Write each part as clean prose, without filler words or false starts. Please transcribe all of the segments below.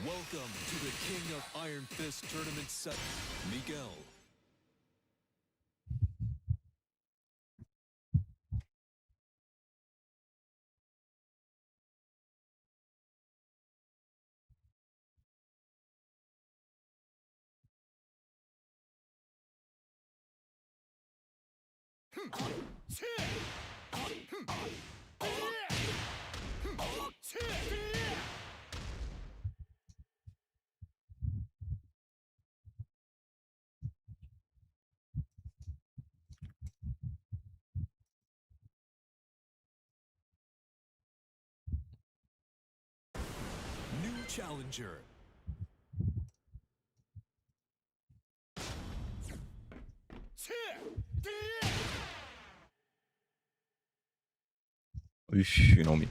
Welcome to the King of Iron Fist Tournament 7, Miguel. New challenger. Üff, you know me.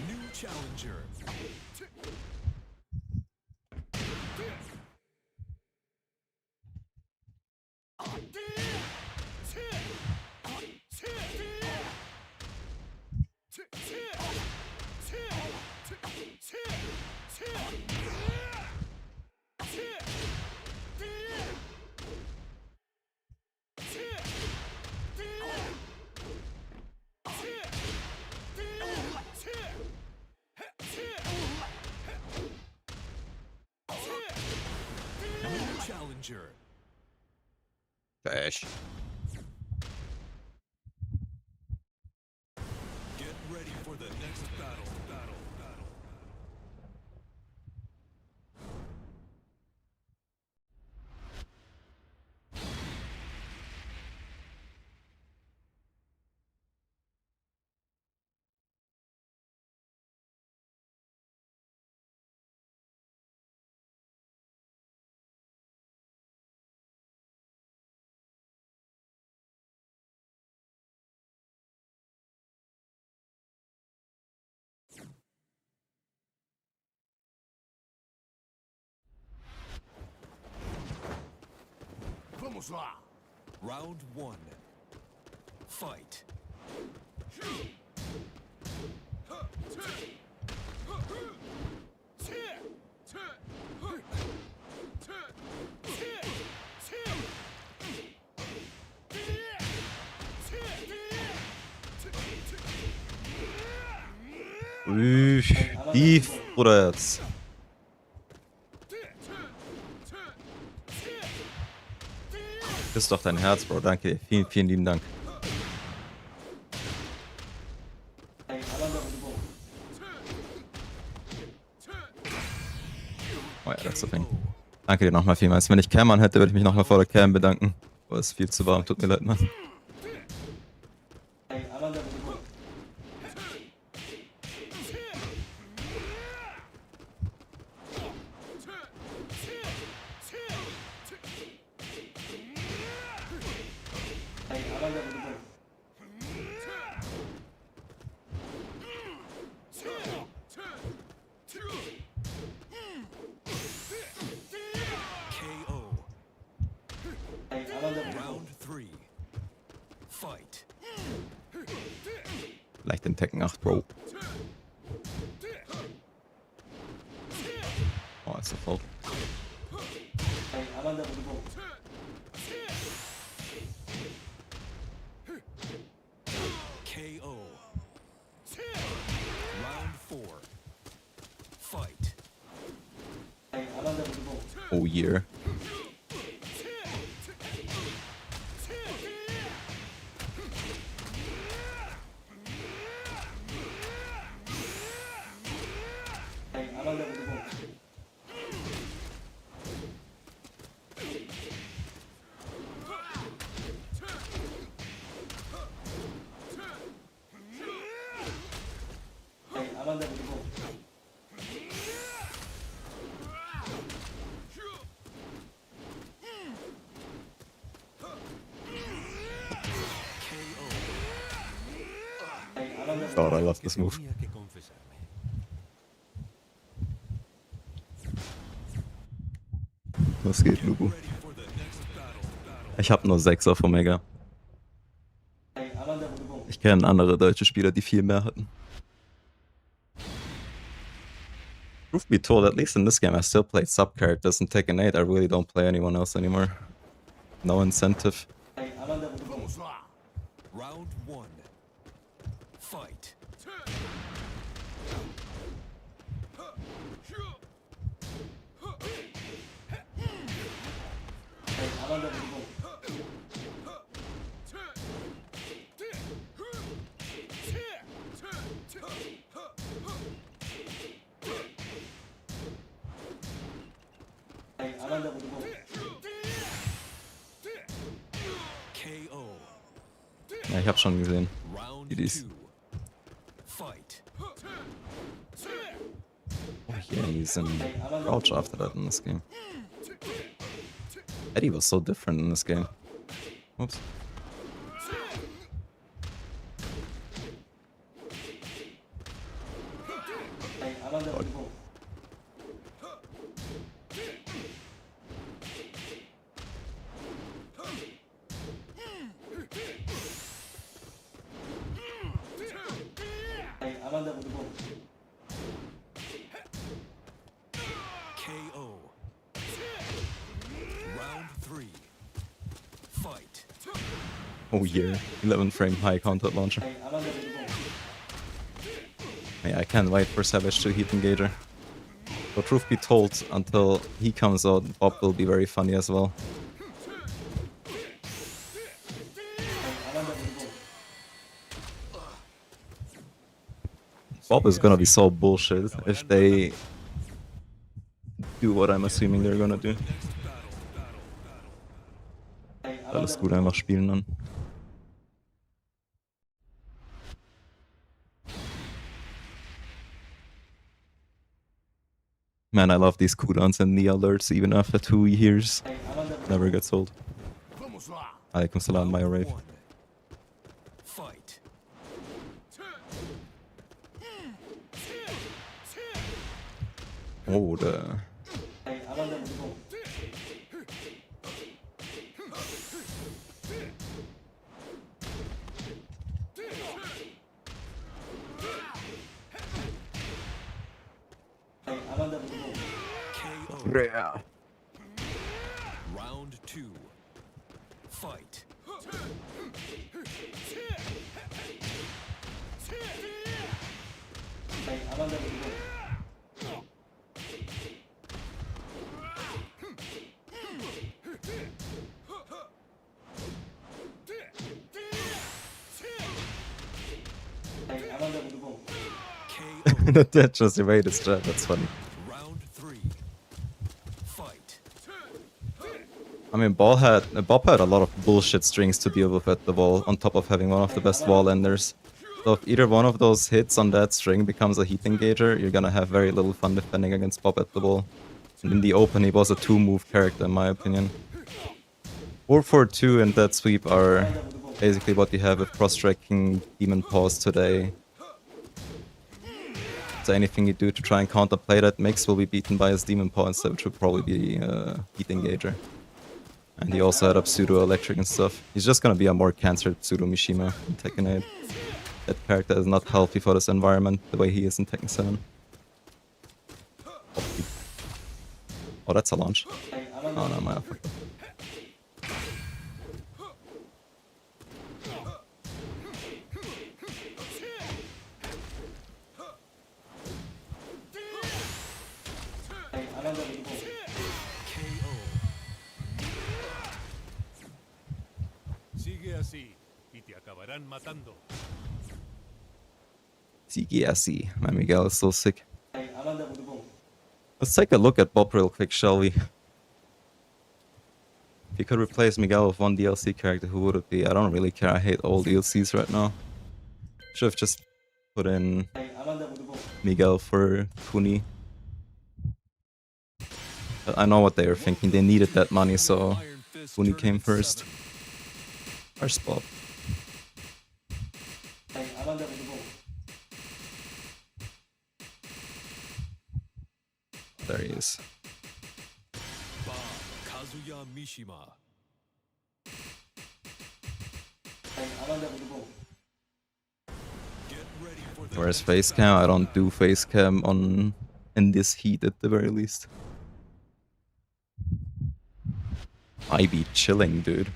New challenger. New challenger. Cześć. Get ready for the next battle. Vamos lá! Round 1. Fight. Üff, tief, Bruder jetzt. Das ist doch dein Herz, Bro. Danke dir. Vielen, vielen lieben Dank. Oh ja, das ist so Ding. Danke dir nochmal vielmals. Wenn ich Cam an hätte, würde ich mich nochmal vor der Cam bedanken. Oh, es ist viel zu warm. Tut mir leid, Mann. Vielleicht den Tekken 8 Bro. Oh, ist sofort. KO. Round 4. Fight. Oh yeah. God, I love this move. Tenía que confesarme. Was geht, Lubu? Ready for the next battle. Ich habe nur 6 auf Omega. Ich kenne andere deutsche Spieler, die viel mehr hatten. Truth be told, at least in this game, I still played sub-characters. In Tekken 8, I really don't play anyone else anymore. No incentive. Vamos lá. Round 1. Fight. KO. Ja, ich habe schon gesehen. Round Idis. 2. Fight. Oh yeah, he's in crouch after that in this game. Eddie was so different in this game. Oops. God. KO. Round 3. Fight. Oh yeah, 11 frame high counter launcher. Yeah, I can't wait for Savage to hit Engager. But truth be told, until he comes out, Bob will be very funny as well. Bob is gonna be so bullshit if they do what I'm assuming they're gonna do. Alles gut, einfach spielen dann. Man, I love these cooldowns and the alerts even after 2 years. Never gets old. Vamos lá. Alaikum salam, my rave. 1. Fight. Oh, the... KO. Yeah. Round 2. Fight. KO. That just evaded his jab, that's funny. Round 3. Fight. I mean, Bob had a lot of bullshit strings to deal with at the wall, on top of having one of the best wall enders. So if either one of those hits on that string becomes a heat engager, you're gonna have very little fun defending against Bob at the wall. And in the open, he was a 2-move character, in my opinion. 4-4-2 and that sweep are basically what you have with cross-striking Demon Paws today. So anything you do to try and counterplay that mix will be beaten by his Demon Paw instead, which would probably be heat engager. And he also had up pseudo electric and stuff. He's just gonna be a more cancered pseudo Mishima in Tekken 8. That character is not healthy for this environment the way he is in Tekken 7. Oh, that's a launch. Oh no, my fucked up. Sigue así y te acabarán matando. CGSE. My Miguel is so sick. Let's take a look at Bob real quick, shall we? If you could replace Miguel with one DLC character, who would it be? I don't really care. I hate all DLCs right now. Should have just put in Miguel for Kuni. But I know what they were thinking. They needed that money, so Kuni came first. Where's Bob? There he is. Kazuya Mishima. Get ready for the Where's face cam? I don't do face cam on in this heat at the very least. I be chilling, dude.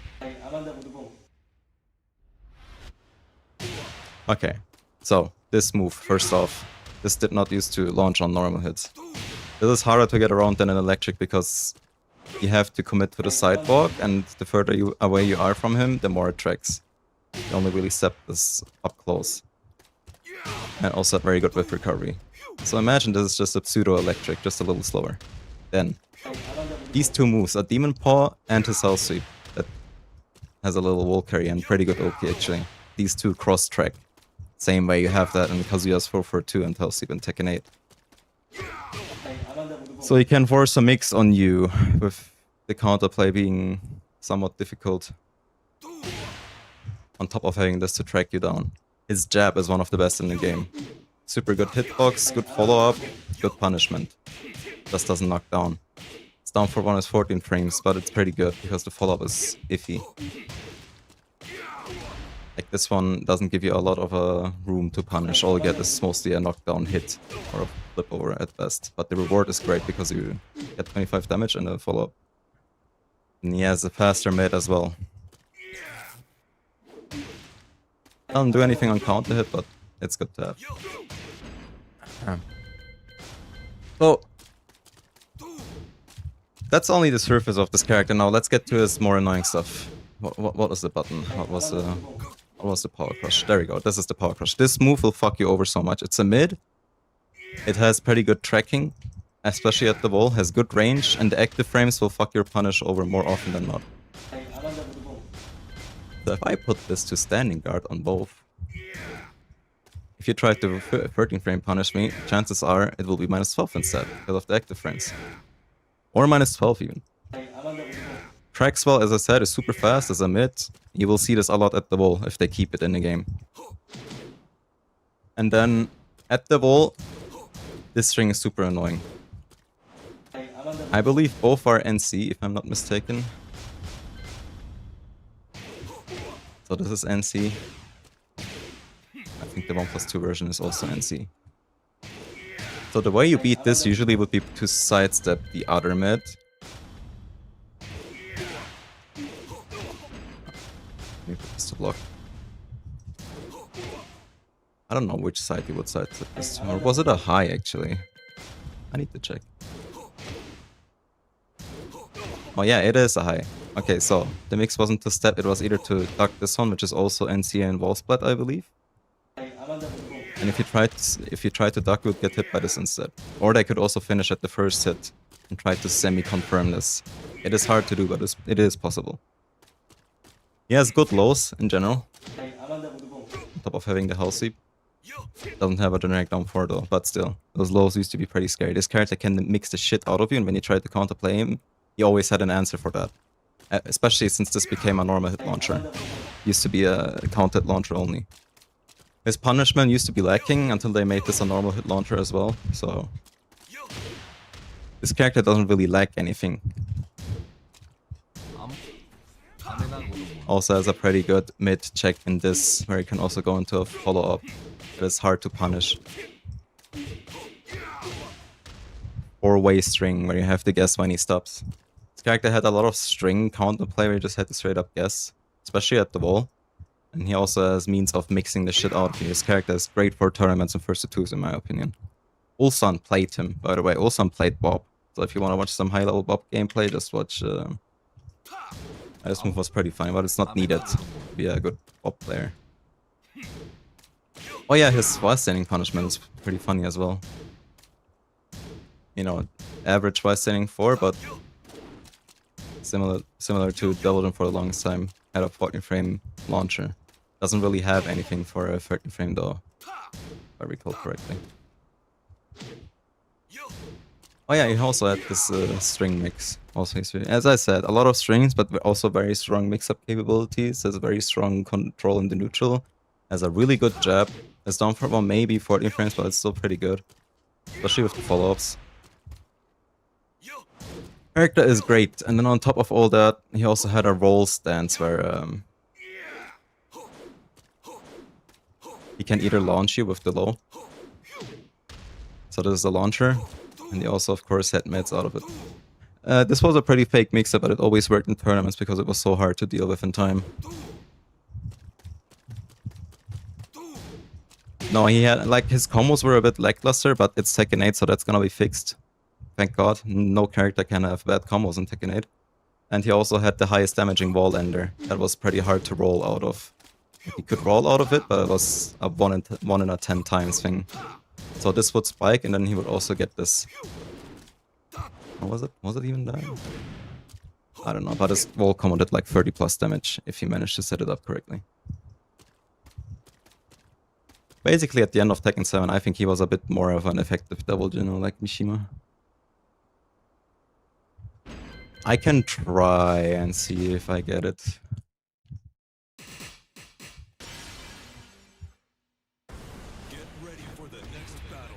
Okay, so this move, first off, this did not used to launch on normal hits. This is harder to get around than an electric because you have to commit to the sidewalk, and the further away you are from him, the more it tracks. You only really step this up close. And also very good with recovery. So imagine this is just a pseudo-electric, just a little slower. Then, these two moves, a Demon Paw and his Hell Sweep, that has a little wall carry and pretty good OP actually. These two cross-track. Same way you have that in Kazuya's 442 and Hell Sweep in Tekken 8. So you can force a mix on you, with the counterplay being somewhat difficult. On top of having this to track you down. His jab is one of the best in the game. Super good hitbox, good follow-up, good punishment. Just doesn't knock down. Its down for 1 is 14 frames, but it's pretty good because the follow-up is iffy. Like this one doesn't give you a lot of room to punish. All you get is mostly a knockdown hit or a flip over at best. But the reward is great because you get 25 damage and a follow-up. And he has a faster mid as well. Doesn't do anything on counter hit, but it's good to have. So that's only the surface of this character. Now let's get to his more annoying stuff. What was the button? What was the power crush? There we go. This is the power crush. This move will fuck you over so much. It's a mid. It has pretty good tracking, especially at the wall. Has good range, and the active frames will fuck your punish over more often than not. So if I put this to standing guard on both, if you try to 13 frame punish me, chances are it will be minus 12 instead, because of the active frames. Or minus 12 even. Tracks well, as I said, is super fast as a mid. You will see this a lot at the wall if they keep it in the game. And then at the wall, this string is super annoying. I believe both are NC, if I'm not mistaken. So this is NC. I think the 1+2 version is also NC. So the way you beat this usually would be to sidestep the other mid. Let me put this to block. I don't know which side you would sidestep this to. Or was it a high actually? I need to check. Oh yeah, it is a high. Okay, so the mix wasn't to step, it was either to duck this one, which is also NC and wall splat, I believe. And if you try to duck, you would get hit by this instead. Or they could also finish at the first hit and try to semi-confirm this. It is hard to do, but it is possible. He has good lows in general. On top of having the Hell Sweep. Doesn't have a generic down 4 though, but still. Those lows used to be pretty scary. This character can mix the shit out of you, and when you try to counterplay him, he always had an answer for that. Especially since this became a normal hit launcher. Used to be a count hit launcher only. His punishment used to be lacking until they made this a normal hit launcher as well, so... This character doesn't really lack anything. Also has a pretty good mid check in this, where he can also go into a follow-up that is hard to punish. 4-way string, where you have to guess when he stops. This character had a lot of string counterplay where you just had to straight up guess, especially at the wall. And he also has means of mixing the shit out of you. His character is great for tournaments and first to twos, in my opinion. Ulsan played him, by the way. Ulsan played Bob. So if you want to watch some high-level Bob gameplay, just watch... this move was pretty funny, but it's not needed to be a good Bob player. Oh yeah, his twice standing punishment is pretty funny as well. You know, average twice standing 4, but similar to double jump for the longest time. Had a 14 frame launcher. Doesn't really have anything for a 13 frame though, if I recall correctly. Oh yeah, he also had this string mix. Also, as I said, a lot of strings, but also very strong mix-up capabilities. Has a very strong control in the neutral. Has a really good jab. It's down for, well, maybe 14 frames, but it's still pretty good. Especially with the follow-ups. Character is great, and then on top of all that, he also had a roll stance where he can either launch you with the low. So this is a launcher, and he also, of course, had mids out of it. This was a pretty fake mix-up, but it always worked in tournaments because it was so hard to deal with in time. No, he had, like, his combos were a bit lackluster, but it's Tekken 8, so that's gonna be fixed. Thank God, no character can have bad combos in Tekken 8. And he also had the highest damaging wall ender. That was pretty hard to roll out of. He could roll out of it, but it was a 1 in a 10 times thing. So this would spike, and then he would also get this. Or was it even that? I don't know, but his wall combo did like 30 plus damage if he managed to set it up correctly. Basically, at the end of Tekken 7, I think he was a bit more of an effective double general like Mishima. I can try and see if I get it. Get ready for the next battle.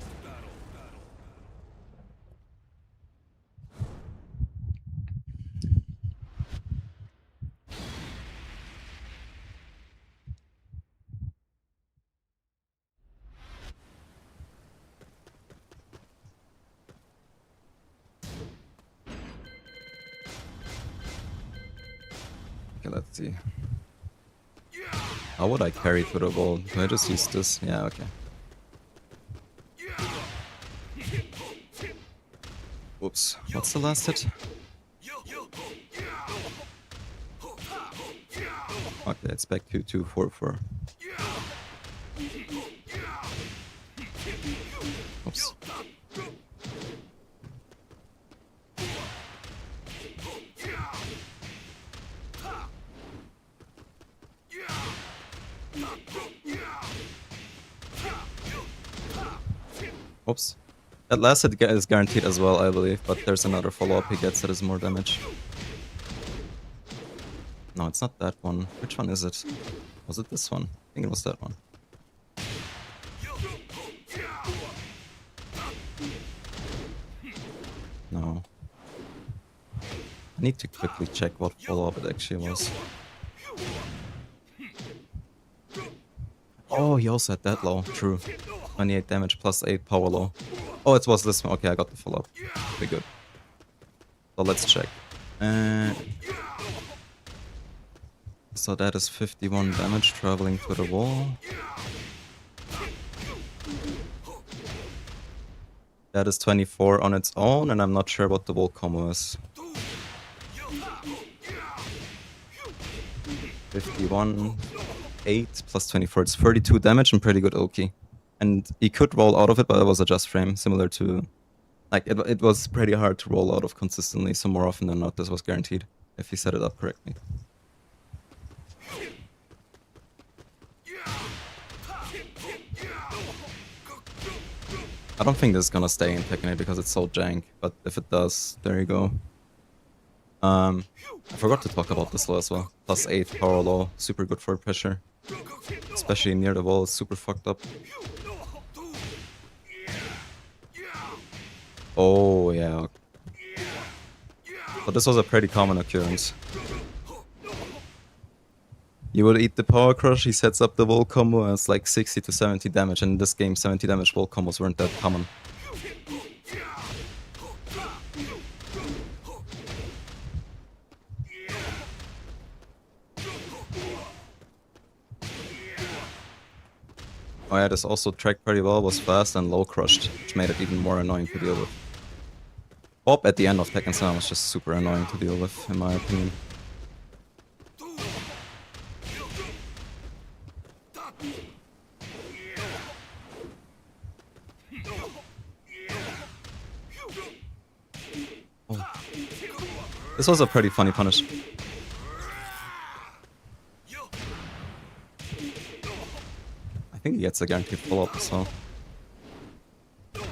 Okay, let's see. How would I carry through the wall? Can I just use this? Yeah, okay. Whoops. What's the last hit? Okay, it's back to 2-4-4. Oops. Oops. That last hit is guaranteed as well, I believe, but there's another follow-up he gets that is more damage. No, it's not that one. Which one is it? Was it this one? I think it was that one. No. I need to quickly check what follow-up it actually was. Oh, he also had that low. True. 28 damage plus 8 power low. Oh, it was this one. Okay, I got the follow-up. Pretty good. So let's check. So that is 51 damage traveling to the wall. That is 24 on its own, and I'm not sure what the wall combo is. 51, 8 plus 24. It's 32 damage and pretty good Oki. And he could roll out of it, but it was a just frame, similar to... Like, it was pretty hard to roll out of consistently, so more often than not, this was guaranteed, if he set it up correctly. I don't think this is gonna stay in Tekken 8 because it's so jank, but if it does, there you go. I forgot to talk about this low as well. Plus 8 power low, super good for pressure. Especially near the wall, it's super fucked up. Oh, yeah. But this was a pretty common occurrence. You would eat the power crush, he sets up the wall combo, and it's like 60 to 70 damage. And in this game, 70 damage wall combos weren't that common. Oh yeah, this also tracked pretty well, was fast and low crushed, which made it even more annoying to deal with. Bob at the end of Tekken 7 was just super annoying to deal with, in my opinion. Oh. This was a pretty funny punish. I think he gets a guaranteed follow-up as well. Yeah.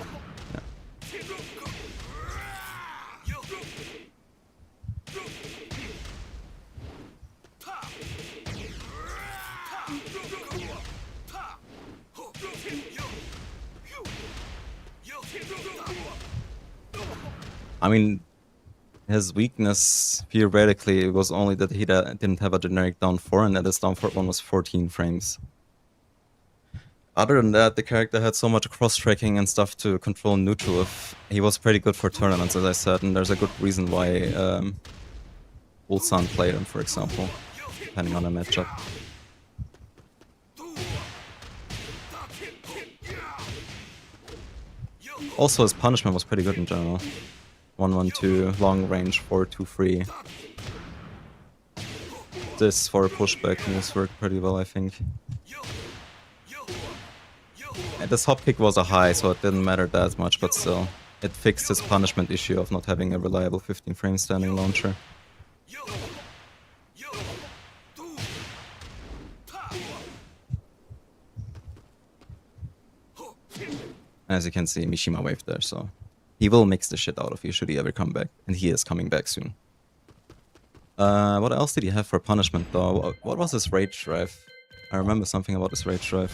I mean, his weakness, theoretically, was only that he didn't have a generic down 4, and that his down 4 one was 14 frames. Other than that, the character had so much cross-tracking and stuff to control neutral with. He was pretty good for tournaments, as I said, and there's a good reason why Ulsan played him, for example, depending on the matchup. Also, his punishment was pretty good in general. 1-1-2, long range, 4-2-3. This for a pushback moves worked pretty well, I think. And this hop kick was a high, so it didn't matter that much, but still. It fixed his punishment issue of not having a reliable 15 frame standing launcher. As you can see, Mishima waved there, so he will mix the shit out of you should he ever come back, and he is coming back soon. What else did he have for punishment though? What was his rage drive? I remember something about his rage drive.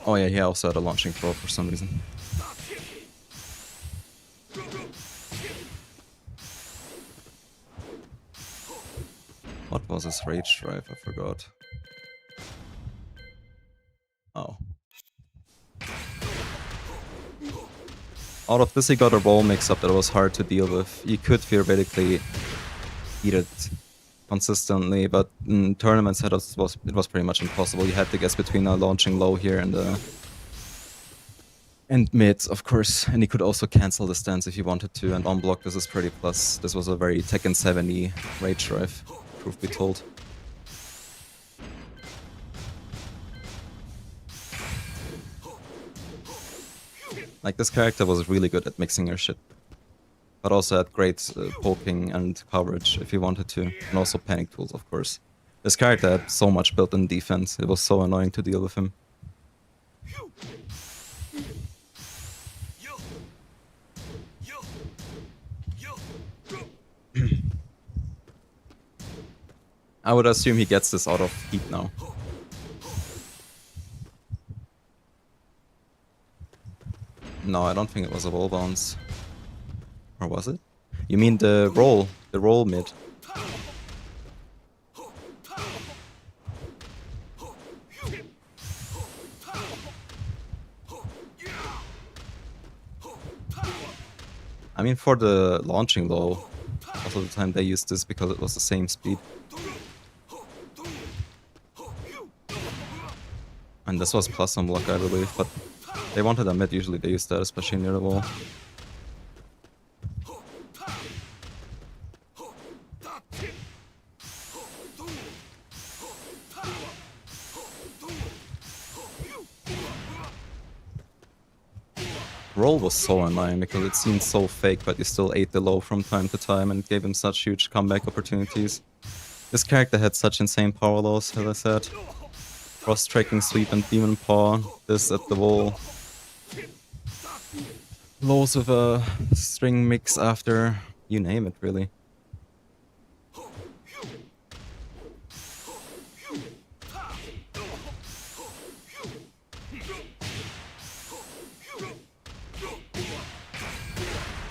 Oh yeah, he also had a launching throw for some reason. What was his rage drive? I forgot. Oh. Out of this he got a roll mix-up that was hard to deal with. You could theoretically eat it consistently, but in tournaments it was pretty much impossible. You had to guess between a launching low here and mid, of course. And you could also cancel the stance if you wanted to, and on block this is pretty plus. This was a very Tekken 7-y rage drive, truth be told. Like, this character was really good at mixing your shit. But also had great poking and coverage if you wanted to. And also panic tools, of course. This character had so much built-in defense. It was so annoying to deal with him. I would assume he gets this out of heat now. No, I don't think it was a wall bounce. Or was it? You mean the roll mid. I mean, for the launching low, most of the time they used this because it was the same speed. And this was plus on block, I believe, but they wanted a mid, usually they use that, especially near the wall. Roll was so annoying because it seemed so fake, but you still ate the low from time to time and gave him such huge comeback opportunities. This character had such insane power lows, as I said. Cross-tracking sweep and demon paw, this at the wall. Lows with a string mix after, you name it, really.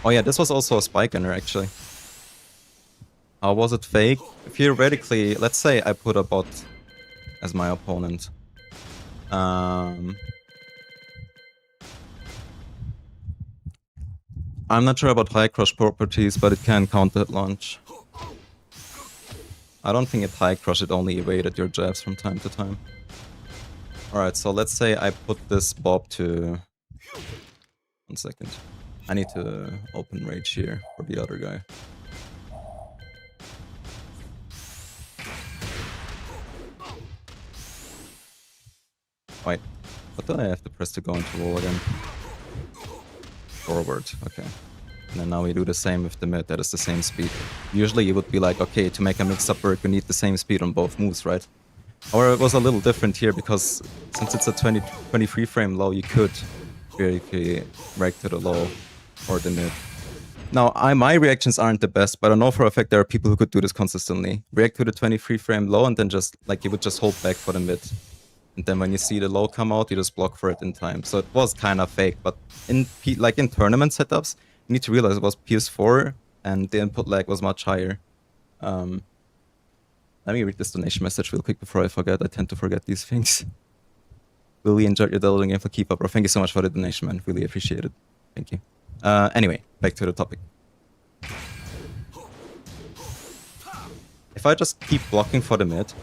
Oh yeah, this was also a spike gunner, actually. How was it fake? Theoretically, let's say I put a bot as my opponent. I'm not sure about high crush properties, but it can counter at launch. I don't think it high crush, it only evaded your jabs from time to time. Alright, so let's say I put this Bob to... 1 second. I need to open rage here for the other guy. Wait, what do I have to press to go into wall again? Forward, okay. And then now we do the same with the mid, that is the same speed. Usually you would be like, okay, to make a mix-up work, you need the same speed on both moves, right? Or it was a little different here, because since it's a 23 frame low, you could very react to the low or the mid. Now, my reactions aren't the best, but I know for a fact there are people who could do this consistently. React to the 23 frame low and then just, like, you would just hold back for the mid. And then when you see the low come out, you just block for it in time. So it was kind of fake, but in tournament setups, you need to realize it was PS4 and the input lag was much higher. Let me read this donation message real quick before I forget. I tend to forget these things. Really enjoyed your delving game, keep up, bro. Thank you so much for the donation, man. Really appreciate it. Thank you. Anyway, back to the topic. If I just keep blocking for the mid,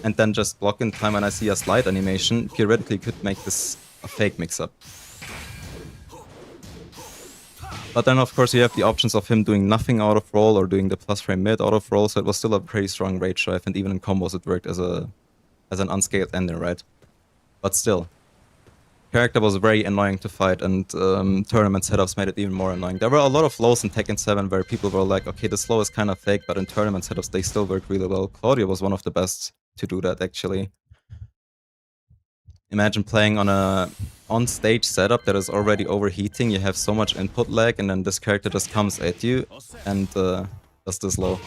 and then just block in time when I see a slide animation, theoretically could make this a fake mix-up. But then of course you have the options of him doing nothing out of roll or doing the plus frame mid out of roll, so it was still a pretty strong rage drive, and even in combos it worked as an unscaled ender, right? But still. Character was very annoying to fight, and tournament setups made it even more annoying. There were a lot of lows in Tekken 7 where people were like, okay, this low is kind of fake, but in tournament setups they still work really well. Claudio was one of the best to do that, actually. Imagine playing on a on-stage setup that is already overheating, you have so much input lag, and then this character just comes at you and does this low.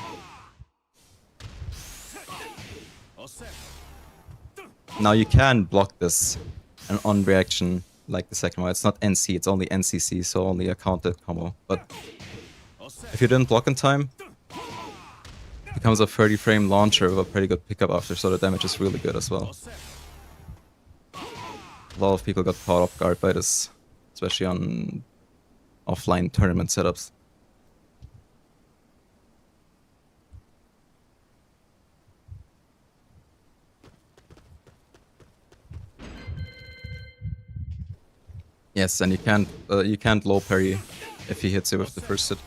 Now you can block this on reaction like the second one. It's not NC, it's only NCC, so only a counted combo. But if you didn't block in time, it becomes a 30 frame launcher with a pretty good pickup after, so the damage is really good as well. A lot of people got caught off guard by this, especially on offline tournament setups. Yes, and you can't low parry if he hits you with the first hit.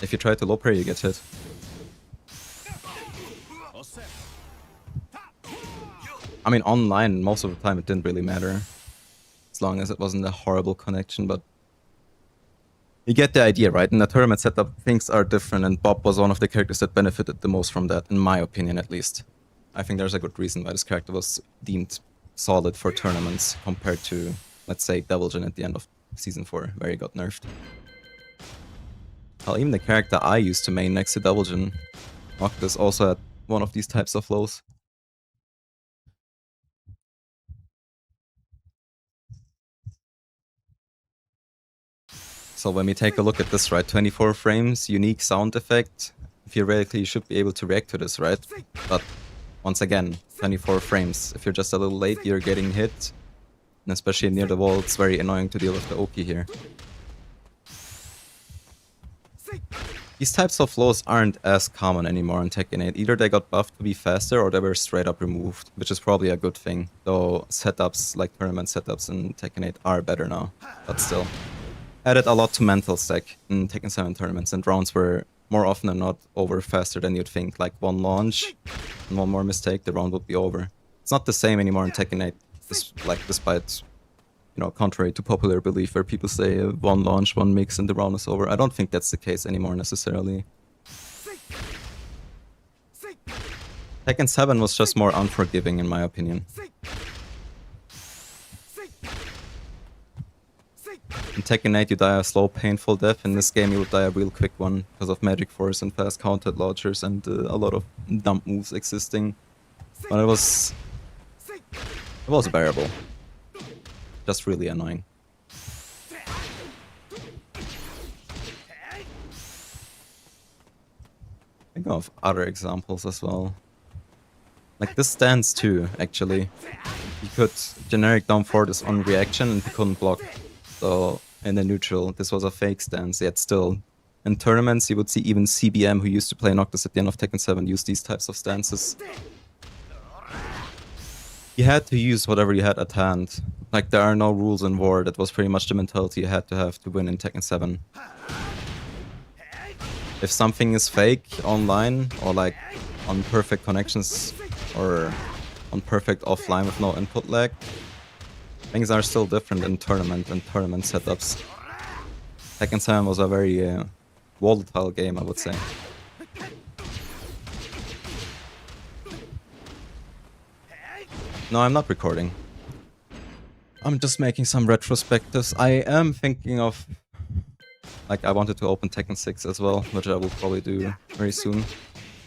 If you try to low parry, you get hit. I mean, online, most of the time it didn't really matter. As long as it wasn't a horrible connection, but... You get the idea, right? In a tournament setup, things are different, and Bob was one of the characters that benefited the most from that, in my opinion at least. I think there's a good reason why this character was deemed solid for tournaments compared to, let's say, Devil Jin at the end of Season 4, where he got nerfed. Well, even the character I used to main next to Devil Jin, Noctis, also had one of these types of lows. So when we take a look at this, right, 24 frames, unique sound effect, theoretically you should be able to react to this, right? But once again, 24 frames. If you're just a little late, you're getting hit. And especially near the wall, it's very annoying to deal with the Oki here. These types of flows aren't as common anymore in Tekken 8. Either they got buffed to be faster or they were straight up removed, which is probably a good thing. Though setups, like tournament setups in Tekken 8 are better now, but still. Added a lot to mental stack in Tekken 7 tournaments, and rounds were more often than not over faster than you'd think. Like one launch and one more mistake, the round would be over. It's not the same anymore in Tekken 8, despite, you know, contrary to popular belief where people say one launch, one mix, and the round is over. I don't think that's the case anymore necessarily. Tekken 7 was just more unforgiving in my opinion. In Tekken 8 you die a slow, painful death. In this game you would die a real quick one because of magic force and fast countered launchers and a lot of dump moves existing. But it was bearable. Just really annoying. think of other examples as well. Like this stance too, actually. You could generic down forward this on reaction and he couldn't block. So in the neutral, this was a fake stance, yet still. In tournaments, you would see even CBM, who used to play Noctis at the end of Tekken 7, use these types of stances. You had to use whatever you had at hand. Like, there are no rules in war. That was pretty much the mentality you had to have to win in Tekken 7. If something is fake online, or like on perfect connections, or on perfect offline with no input lag, things are still different in tournament and tournament setups. Tekken 7 was a very volatile game, I would say. No, I'm not recording. I'm just making some retrospectives. I am thinking of... Like, I wanted to open Tekken 6 as well, which I will probably do very soon.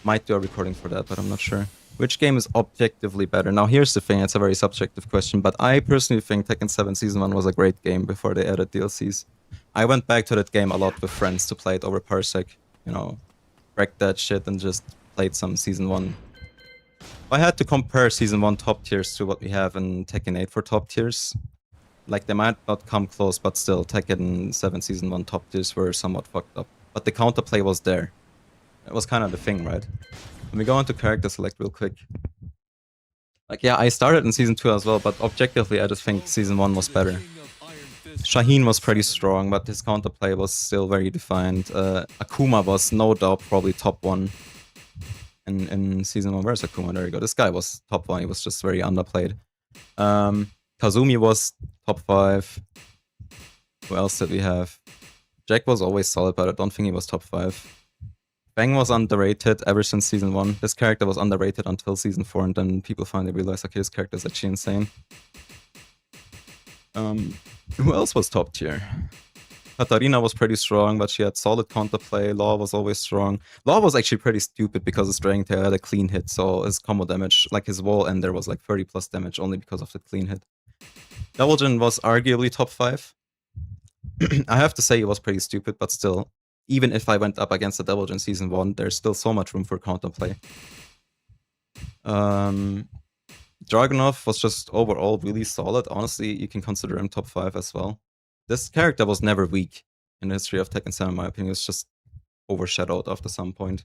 Might do a recording for that, but I'm not sure. Which game is objectively better? Now, here's the thing, it's a very subjective question, but I personally think Tekken 7 Season 1 was a great game before they added DLCs. I went back to that game a lot with friends to play it over Parsec. You know, wrecked that shit and just played some Season 1. If I had to compare Season 1 top tiers to what we have in Tekken 8 for top tiers, like, they might not come close, but still, Tekken 7 Season 1 top tiers were somewhat fucked up. But the counterplay was there. It was kind of the thing, right? Let me go into character select real quick. Like, yeah, I started in Season 2 as well, but objectively, I just think Season 1 was better. Shaheen was pretty strong, but his counterplay was still very defined. Akuma was no doubt probably top 1 in Season 1. Where's Akuma? There you go. This guy was top 1. He was just very underplayed. Kazumi was top 5. Who else did we have? Jack was always solid, but I don't think he was top 5. Bang was underrated ever since Season 1. This character was underrated until Season 4, and then people finally realized, okay, this character is actually insane. Who else was top tier? Katarina was pretty strong, but she had solid counterplay. Law was always strong. Law was actually pretty stupid because his Dragon Tail had a clean hit, so his combo damage, like his wall ender, was like 30 plus damage only because of the clean hit. Double was arguably top 5. I have to say he was pretty stupid, but still, even if I went up against the Double Season 1, there's still so much room for counterplay. Dragunov was just overall really solid. Honestly, you can consider him top 5 as well. This character was never weak in the history of Tekken 7, in my opinion. It was just overshadowed after some point.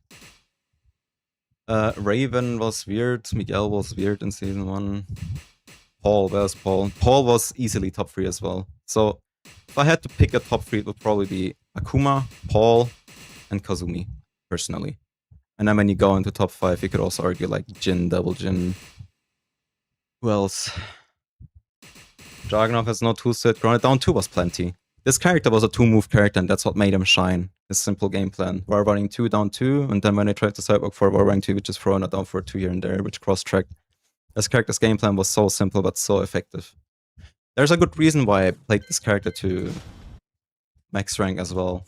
Raven was weird. Miguel was weird in Season 1. Paul, where's Paul? Paul was easily top 3 as well. So, if I had to pick a top 3, it would probably be Akuma, Paul, and Kazumi, personally. And then when you go into top 5, you could also argue like Jin, Double Jin. Who else? Dragunov has no 2-set. Grounded Down 2 was plenty. This character was a 2-move character, and that's what made him shine. His simple game plan. War running 2, down 2, and then when they tried to sidewalk for War running 2, which is throwing it down for 2 here and there, which cross-tracked. This character's game plan was so simple, but so effective. There's a good reason why I played this character to max rank as well.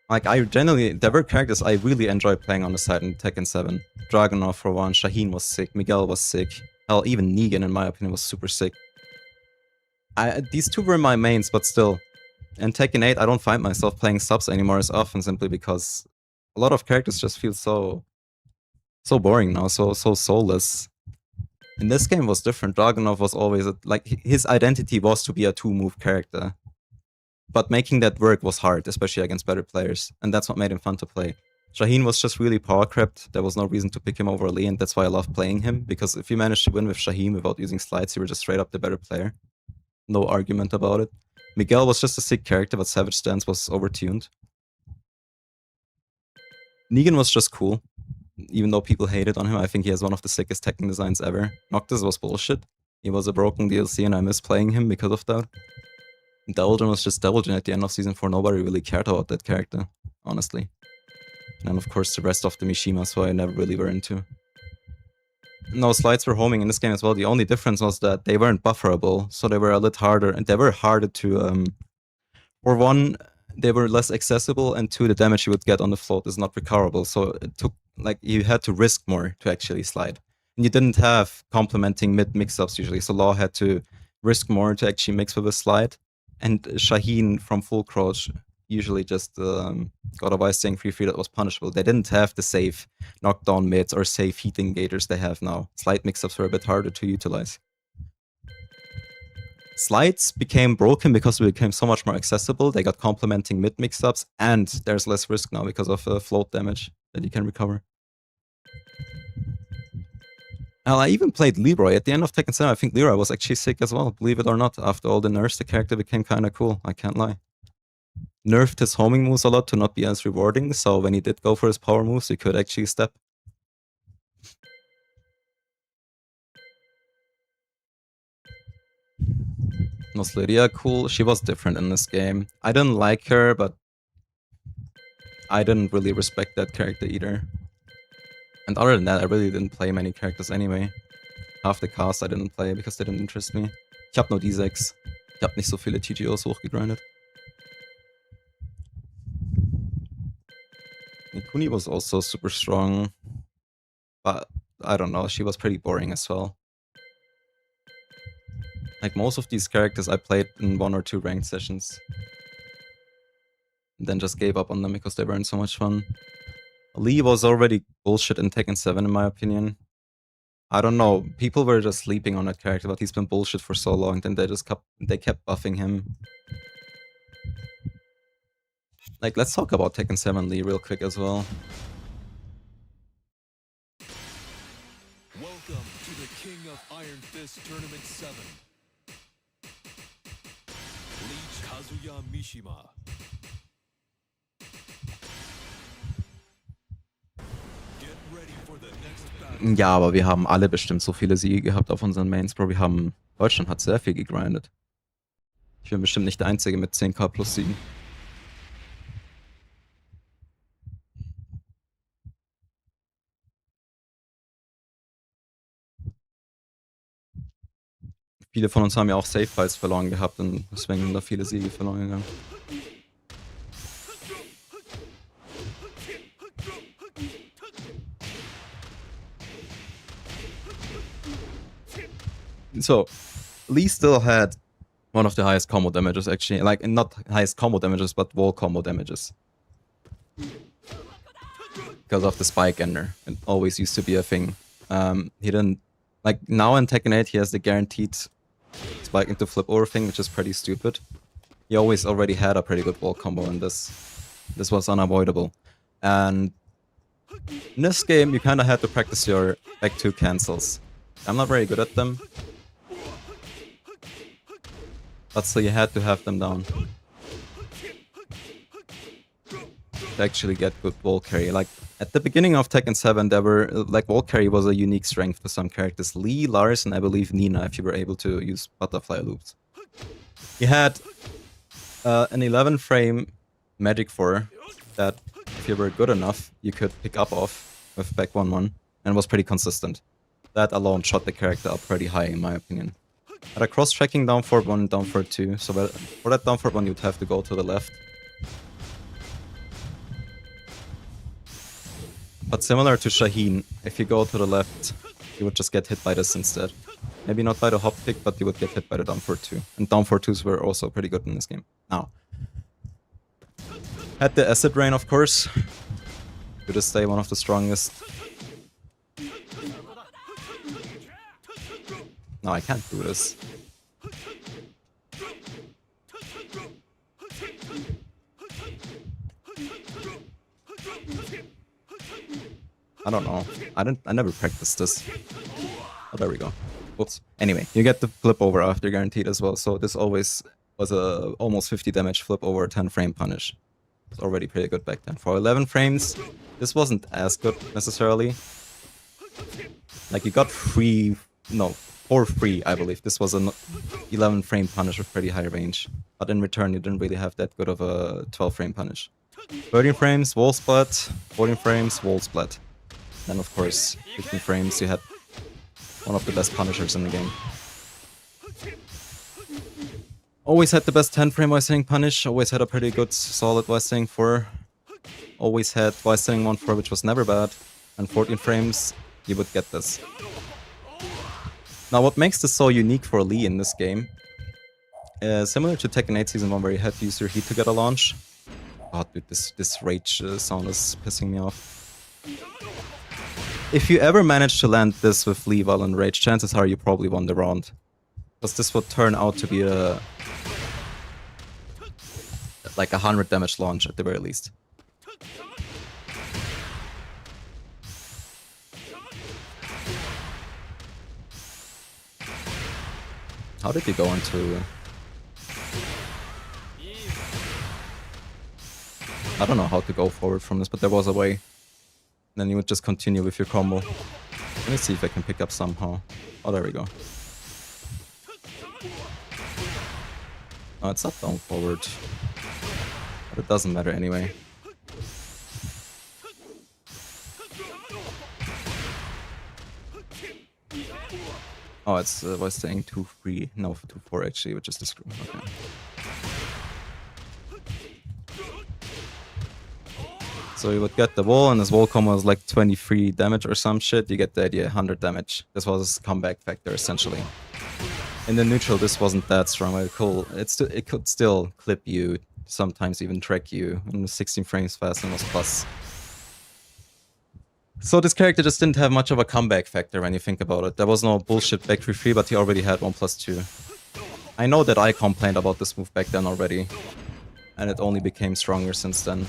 Like, there were characters I really enjoyed playing on the side in Tekken 7. Dragunov for one, Shaheen was sick, Miguel was sick. Hell, even Negan, in my opinion, was super sick. These two were my mains, but still. In Tekken 8, I don't find myself playing subs anymore as often, simply because a lot of characters just feel so boring now, so soulless. In this game was different. Dragunov was always, like, his identity was to be a 2-move character. But making that work was hard, especially against better players, and that's what made him fun to play. Shaheen was just really power-crept. There was no reason to pick him over Lee, and that's why I love playing him, because if you managed to win with Shaheen without using slides, you were just straight up the better player. No argument about it. Miguel was just a sick character, but Savage Stance was overtuned. Negan was just cool. Even though people hated on him, I think he has one of the sickest Tekken designs ever. Noctis was bullshit. He was a broken DLC, and I miss playing him because of that. Double was just Double at the end of Season 4. Nobody really cared about that character, honestly. And of course the rest of the Mishimas, who I never really were into. No, slides were homing in this game as well. The only difference was that they weren't bufferable, so they were a little harder, and they were harder to, for one, they were less accessible, and two, the damage you would get on the float is not recoverable, so it took, like, you had to risk more to actually slide. And you didn't have complementing mid mix-ups usually, so Law had to risk more to actually mix with a slide. And Shaheen from full crouch, usually just got a voice saying free that was punishable. They didn't have the safe knockdown mids or safe heat engaters they have now. Slide mix-ups were a bit harder to utilize. Slides became broken because they became so much more accessible. They got complementing mid mix-ups, and there's less risk now because of float damage that you can recover. Well, I even played Leroy. At the end of Tekken 7, I think Leroy was actually sick as well, believe it or not. After all the nerfs, the character became kinda cool, I can't lie. Nerfed his homing moves a lot to not be as rewarding, so when he did go for his power moves, he could actually step. Was Lydia cool? She was different in this game. I didn't like her, but I didn't really respect that character either. And other than that, I really didn't play many characters anyway. Half the cast I didn't play because they didn't interest me. Ich hab nur die 6. Ich hab nicht so viele TGOs hochgegrindet. Nikuni was also super strong, but I don't know, she was pretty boring as well. Like most of these characters I played in 1 or 2 ranked sessions. And then just gave up on them because they weren't so much fun. Lee was already bullshit in Tekken 7 in my opinion. I don't know, people were just sleeping on that character, but he's been bullshit for so long, then they kept buffing him. Like, let's talk about Tekken 7 Lee real quick as well. Welcome to the King of Iron Fist Tournament 7. Leech Kazuya Mishima. Get ready for the next battle. Ja, aber wir haben alle bestimmt so viele Siege gehabt auf unseren Mains, Bro. Deutschland hat sehr viel gegrindet. Ich bin bestimmt nicht der Einzige mit 10k plus Siegen. Viele von uns haben ja auch Safe Fights verloren gehabt und deswegen sind da viele Siege verloren gegangen. So, Lee still had one of the highest combo damages actually, like not highest combo damages but wall combo damages. Because of the spike ender, it always used to be a thing. He didn't, like now in Tekken 8 he has the guaranteed spike into flip over thing, which is pretty stupid. He always already had a pretty good wall combo and this was unavoidable. And in this game you kinda had to practice your back 2 cancels. I'm not very good at them. But still you had to have them down. To actually get good wall carry. Like at the beginning of Tekken 7 there were like wall carry was a unique strength for some characters. Lee, Lars, and I believe Nina if you were able to use butterfly loops. You had an 11 frame magic 4 that if you were good enough you could pick up off with back 1-1 and was pretty consistent. That alone shot the character up pretty high in my opinion. Had a cross-tracking down forward 1 and down forward 2, so for that down forward 1 you'd have to go to the left. But similar to Shaheen, if you go to the left, you would just get hit by this instead. Maybe not by the hop kick, but you would get hit by the down forward 2. And down forward 2s were also pretty good in this game. Now, had the acid rain of course. To this day one of the strongest. No, I can't do this. I don't know. I never practiced this. Oh, there we go. Whoops. Anyway, you get the flip over after guaranteed as well, so this always was a almost 50 damage flip over 10 frame punish. It's already pretty good back then. For 11 frames, this wasn't as good necessarily. Like you got for free, I believe. This was an 11 frame punish with pretty high range. But in return, you didn't really have that good of a 12 frame punish. 13 frames, wall splat. 14 frames, wall splat. Then of course, 15 frames, you had one of the best punishers in the game. Always had the best 10 frame voice setting punish. Always had a pretty good solid voice setting 4. Always had voice setting 1-4, which was never bad. And 14 frames, you would get this. Now what makes this so unique for Lee in this game, similar to Tekken 8 Season 1 where you had to use your heat to get a launch, God, dude, this rage sound is pissing me off. If you ever manage to land this with Lee while in rage, chances are you probably won the round. Because this would turn out to be a... like 100 damage launch at the very least. How did he go into... I don't know how to go forward from this, but there was a way. Then you would just continue with your combo. Let me see if I can pick up somehow. Oh, there we go. Oh, it's not down forward. But it doesn't matter anyway. Oh, it's was saying 2-3. No, 2-4 actually, which is the screw. Okay. So you would get the wall, and this wall combo is like 23 damage or some shit. You get the idea, 100 damage. This was his comeback factor, essentially. In the neutral, this wasn't that strong. Cool. It could still clip you, sometimes even track you. And the 16 frames fast and was plus. So this character just didn't have much of a comeback factor when you think about it. There was no bullshit back 3-3, but he already had 1+2. I know that I complained about this move back then already. And it only became stronger since then.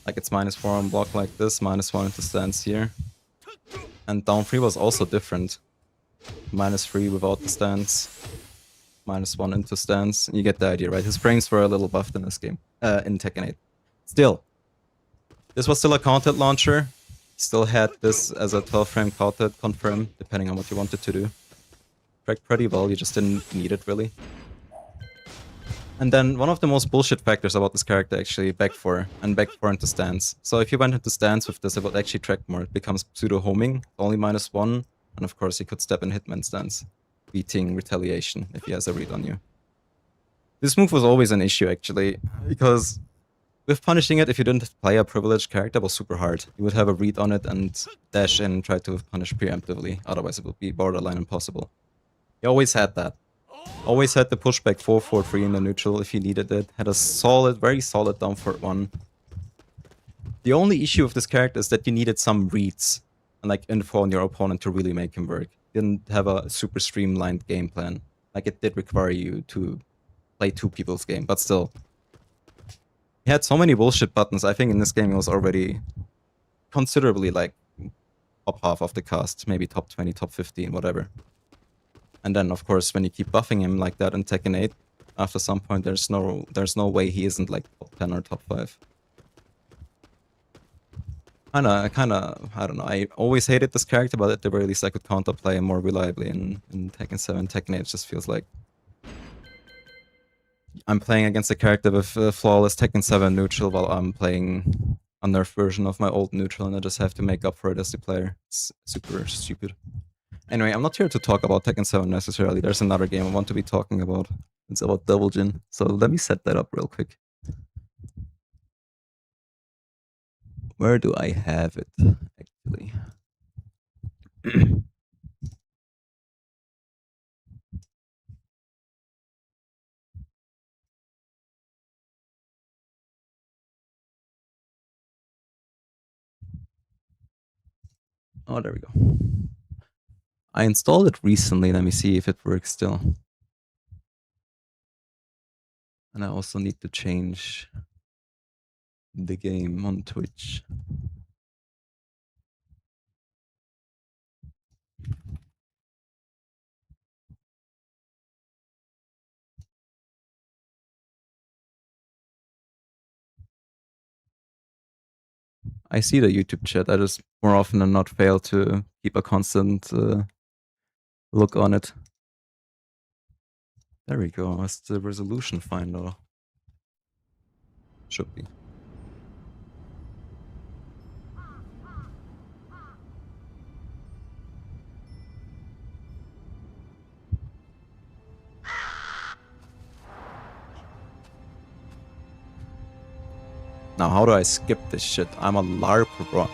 Like it's -4 on block like this, -1 into stance here. And down 3 was also different. -3 without the stance. -1 into stance. You get the idea, right? His frames were a little buffed in this game. In Tekken 8. Still. This was still a counted launcher. Still had this as a 12 frame counted confirm, depending on what you wanted to do. Tracked pretty well, you just didn't need it really. And then one of the most bullshit factors about this character actually, back 4 and back 4 into stance. So if you went into stance with this, it would actually track more. It becomes pseudo homing, only -1, and of course he could step in hitman stance, beating retaliation if he has a read on you. This move was always an issue actually, because with punishing it, if you didn't play a privileged character, it was super hard. You would have a read on it and dash in and try to punish preemptively, otherwise it would be borderline impossible. You always had that. Always had the pushback 4-4-3 in the neutral if you needed it. Had a solid, very solid down forward 1. The only issue with this character is that you needed some reads and like info on your opponent to really make him work. Didn't have a super streamlined game plan. Like it did require you to play 2 people's game, but still. He had so many bullshit buttons. I think in this game he was already considerably like top half of the cast, maybe top 20, top 15, whatever. And then, of course, when you keep buffing him like that in Tekken 8, after some point, there's no way he isn't like top 10 or top 5. I don't know. I always hated this character, but at the very least, I could counterplay him more reliably in Tekken 7. Tekken 8 it just feels like I'm playing against a character with flawless Tekken 7 neutral while I'm playing a nerf version of my old neutral, and I just have to make up for it as the player. It's super stupid. Anyway, I'm not here to talk about Tekken 7 necessarily. There's another game I want to be talking about. It's about Double Jin. So let me set that up real quick. Where do I have it, actually? Oh, there we go. I installed it recently. Let me see if it works still. And I also need to change the game on Twitch. I see the YouTube chat. I just more often than not fail to keep a constant look on it. There we go. Is the resolution fine though? Should be. Now, how do I skip this shit? I'm a LARPer, bro.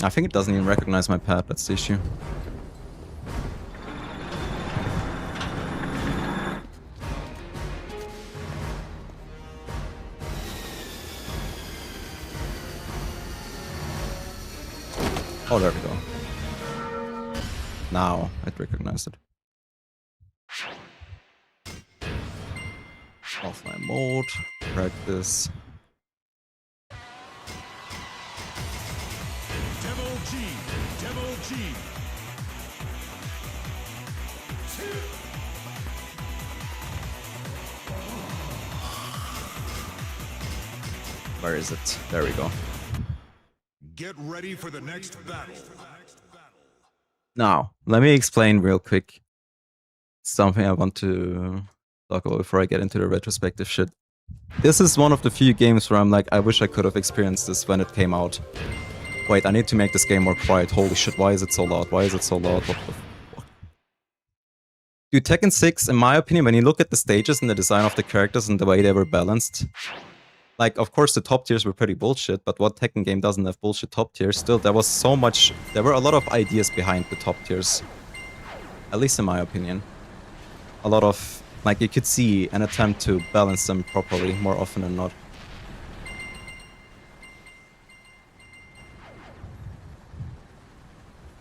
I think it doesn't even recognize my pad, that's the issue. Oh, there we go. Now it recognized it. Offline mode, practice. Demo G. Demo G. Where is it? There we go. Get ready for the next battle. Now, let me explain real quick something I want to talk about before I get into the retrospective shit. This is one of the few games where I'm like, I wish I could have experienced this when it came out. Wait, I need to make this game more quiet. Holy shit, why is it so loud? Why is it so loud? What the fuck? Dude, Tekken 6, in my opinion, when you look at the stages and the design of the characters and the way they were balanced, like, of course, the top tiers were pretty bullshit, but what Tekken game doesn't have bullshit top tiers? Still, there was so much... There were a lot of ideas behind the top tiers. At least in my opinion. A lot of... Like, you could see an attempt to balance them properly, more often than not.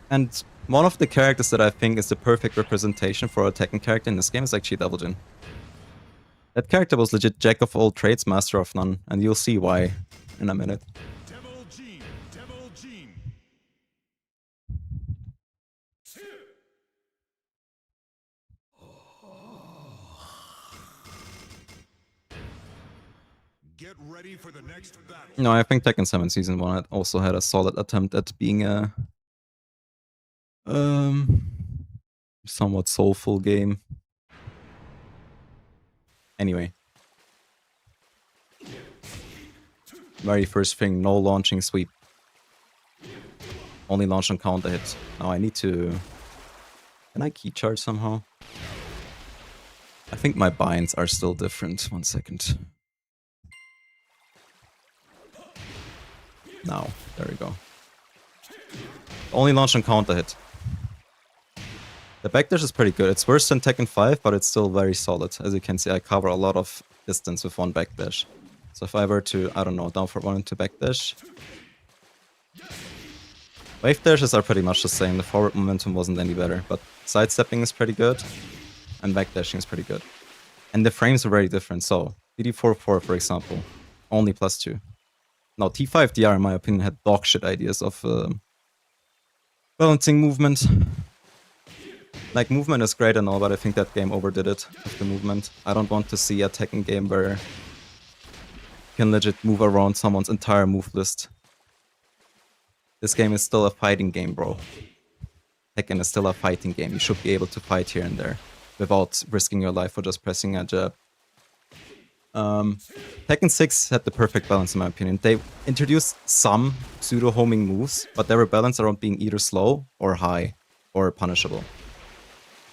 And one of the characters that I think is the perfect representation for a Tekken character in this game is actually Devil Jin. That character was legit jack of all trades, master of none, and you'll see why in a minute. Devil G. Devil G. Get ready for the next battle. No, I think Tekken 7 Season 1 had also had a solid attempt at being a somewhat soulful game. Anyway. Very first thing, no launching sweep. Only launch on counter hit. Now I need to... Can I key charge somehow? I think my binds are still different. 1 second. Now, there we go. Only launch on counter hit. The backdash is pretty good. It's worse than Tekken 5, but it's still very solid. As you can see, I cover a lot of distance with one backdash. So if I were to, I don't know, down for 1 into backdash. Wave dashes are pretty much the same. The forward momentum wasn't any better, but sidestepping is pretty good. And backdashing is pretty good. And the frames are very different. So, DD4-4, for example, only +2. Now, T5DR, in my opinion, had dog shit ideas of balancing movement. Like, movement is great and all, but I think that game overdid it with the movement. I don't want to see a Tekken game where you can legit move around someone's entire move list. This game is still a fighting game, bro. Tekken is still a fighting game. You should be able to fight here and there without risking your life for just pressing a jab. Tekken 6 had the perfect balance in my opinion. They introduced some pseudo-homing moves, but they were balanced around being either slow or high or punishable.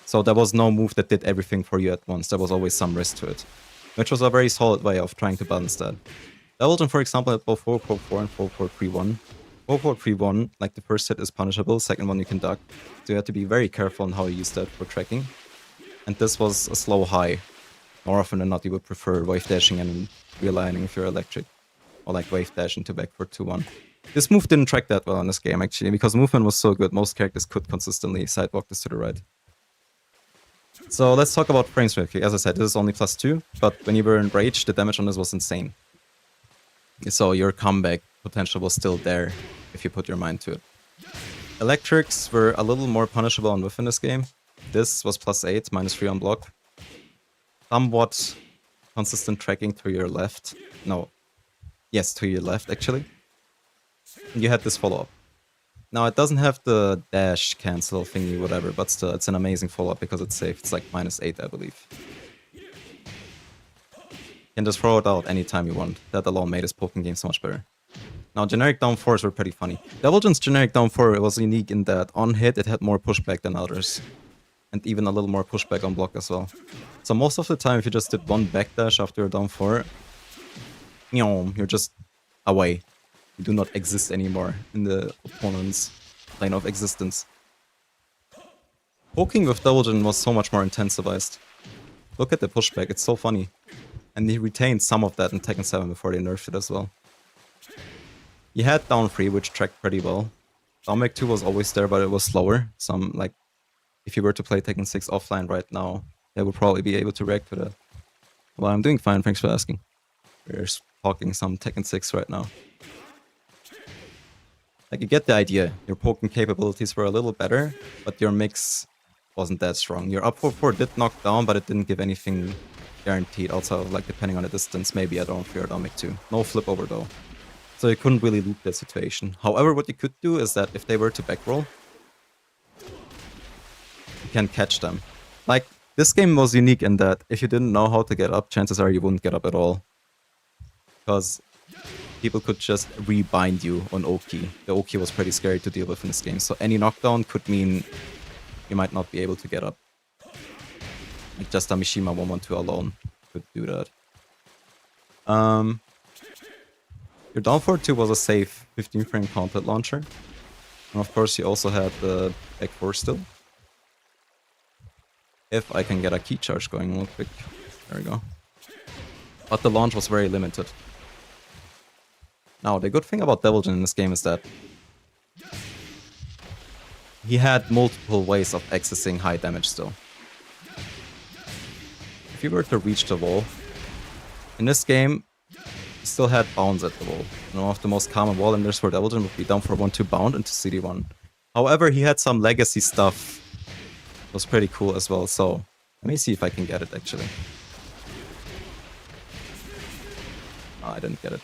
So there was no move that did everything for you at once. There was always some risk to it, which was a very solid way of trying to balance that. Devil Jin, for example, had both 4-4-4 and 4-4-3-1. 4-4-3-1, like the first hit is punishable, second one you can duck. So you have to be very careful on how you use that for tracking. And this was a slow high. More often than not, you would prefer wave dashing and realigning if you're electric. Or like wave dash into back for 2-1. This move didn't track that well in this game, actually, because movement was so good, most characters could consistently sidewalk this to the right. So let's talk about frames quickly. As I said, this is only +2, but when you were in Rage, the damage on this was insane. So your comeback potential was still there if you put your mind to it. Electrics were a little more punishable on within this game. This was +8, -3 on block. Somewhat consistent tracking to your left. No. Yes, to your left, actually. You had this follow-up. Now, it doesn't have the dash cancel thingy, whatever, but still, it's an amazing follow-up because it's safe. It's like -8, I believe. You can just throw it out anytime you want. That alone made this poking game so much better. Now, generic down 4s were pretty funny. Devil Jin's generic down 4 was unique in that on hit, it had more pushback than others. And even a little more pushback on block as well. So most of the time, if you just did one backdash after you're down 4, you're just away. You do not exist anymore in the opponent's plane of existence. Poking with Devil Jin was so much more intensivized. Look at the pushback, it's so funny. And he retained some of that in Tekken 7 before they nerfed it as well. You had down 3, which tracked pretty well. Dominic 2 was always there, but it was slower. Some, like, if you were to play Tekken 6 offline right now, they would probably be able to react to that. Well, I'm doing fine, thanks for asking. We're talking some Tekken 6 right now. Like, you get the idea. Your poking capabilities were a little better, but your mix wasn't that strong. Your up 4-4 did knock down, but it didn't give anything guaranteed outside of, like, depending on the distance, maybe add-on for your Atomic 2. No flip over, though. So you couldn't really loop that situation. However, what you could do is that if they were to backroll, you can catch them. Like, this game was unique in that if you didn't know how to get up, chances are you wouldn't get up at all. Because people could just rebind you on Oki. The Oki was pretty scary to deal with in this game, so any knockdown could mean you might not be able to get up. Like just a Mishima 112 alone could do that. Your down 4-2 was a safe 15 frame gauntlet launcher. And of course you also had the back 4 still. If I can get a key charge going real quick. There we go. But the launch was very limited. Now, the good thing about Deviljin in this game is that he had multiple ways of accessing high damage still. If you were to reach the wall, in this game, he still had bounds at the wall. One of the most common wall enders for Deviljin would be down for 1-2 bound into CD1. However, he had some legacy stuff that was pretty cool as well, so let me see if I can get it actually. Oh, I didn't get it.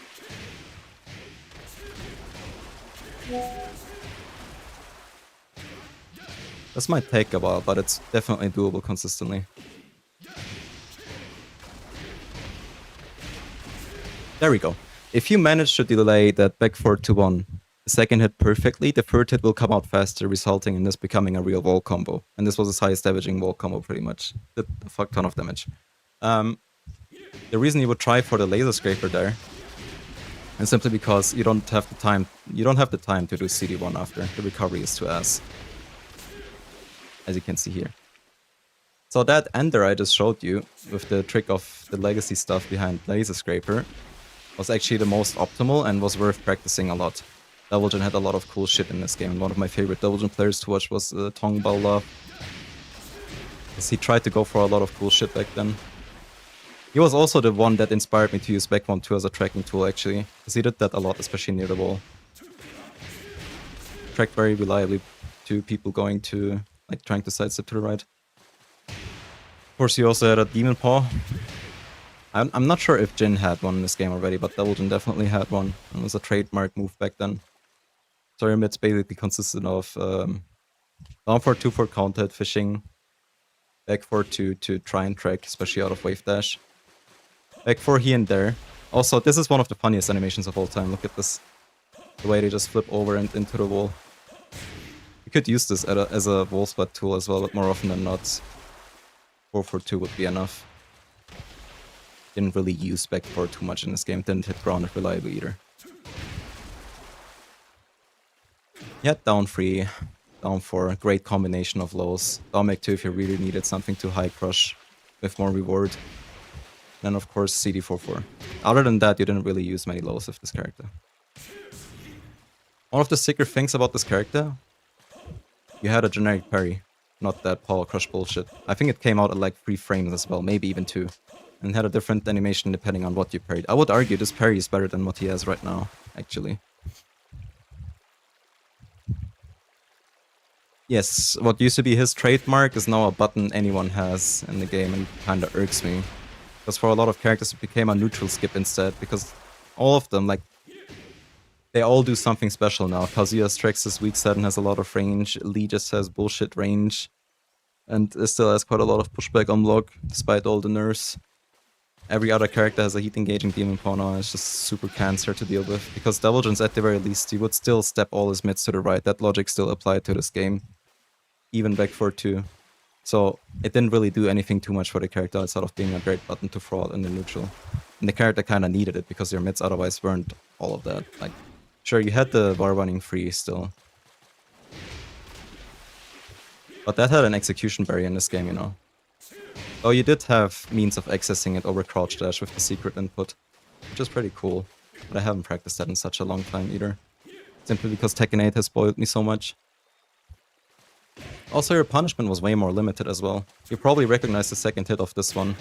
This might take a while, but it's definitely doable consistently. There we go. If you manage to delay that back 4-1, the second hit perfectly, the third hit will come out faster, resulting in this becoming a real wall combo. And this was his highest damaging wall combo pretty much. Did a fuck ton of damage. The reason you would try for the laser scraper there is simply because you don't have the time to do CD1 after. The recovery is too ass. As you can see here. So that ender I just showed you, with the trick of the legacy stuff behind laser scraper, was actually the most optimal and was worth practicing a lot. Deviljin had a lot of cool shit in this game, and one of my favorite Deviljin players to watch was Tong Bao. Because he tried to go for a lot of cool shit back then. He was also the one that inspired me to use back 1-2 as a tracking tool actually, because he did that a lot, especially near the wall. Tracked very reliably to people going to, like, trying to sidestep to the right. Of course, he also had a Demon Paw. I'm not sure if Jin had one in this game already, but Deviljin definitely had one. And it was a trademark move back then. Story mids basically consisted of down 4-2 for counter hit fishing, back 4-2 to try and track, especially out of wave dash. Back 4 here and there. Also, this is one of the funniest animations of all time. Look at this. The way they just flip over and into the wall. You could use this as a wall spot tool as well, but more often than not, 4-4-2 would be enough. Didn't really use back 4 too much in this game, didn't hit grounded reliably either. Yeah, down 3, down 4, great combination of lows. Down back 2 if you really needed something to high crush with more reward. Then of course CD4-4. Other than that, you didn't really use many lows with this character. One of the sicker things about this character, you had a generic parry, not that power crush bullshit. I think it came out at like 3 frames as well, maybe even 2. And had a different animation depending on what you parried. I would argue this parry is better than what he has right now, actually. Yes, what used to be his trademark is now a button anyone has in the game and kinda irks me. Because for a lot of characters it became a neutral skip instead, because all of them, like, they all do something special now. Kazuya's Trex's weak set and has a lot of range, Lee just has bullshit range, and it still has quite a lot of pushback on block, despite all the nerfs. Every other character has a heat engaging demon pawn now, and it's just super cancer to deal with. Because Deviljin's at the very least, he would still step all his mids to the right. That logic still applied to this game. Even back 4-2. So it didn't really do anything too much for the character outside of being a great button to throw out in the neutral. And the character kinda needed it because your mids otherwise weren't all of that. Like, sure, you had the bar running free still. But that had an execution barrier in this game, you know. Oh, you did have means of accessing it over crouch dash with the secret input, which is pretty cool. But I haven't practiced that in such a long time either. simply because Tekken 8 has spoiled me so much. Also, your punishment was way more limited as well. You probably recognize the second hit of this one.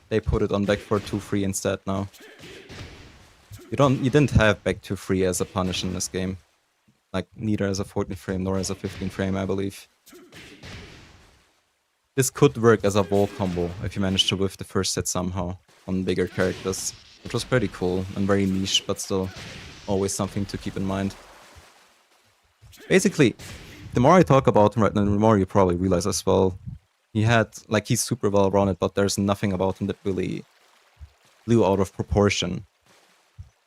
They put it on back for 2-3 instead now. You didn't have back 2-3 as a punish in this game. Like, neither as a 14 frame nor as a 15 frame, I believe. This could work as a wall combo if you manage to whiff the first hit somehow on bigger characters, which was pretty cool and very niche, but still always something to keep in mind. Basically, the more I talk about him right now, the more you probably realize as well, he's super well rounded, but there's nothing about him that really blew out of proportion.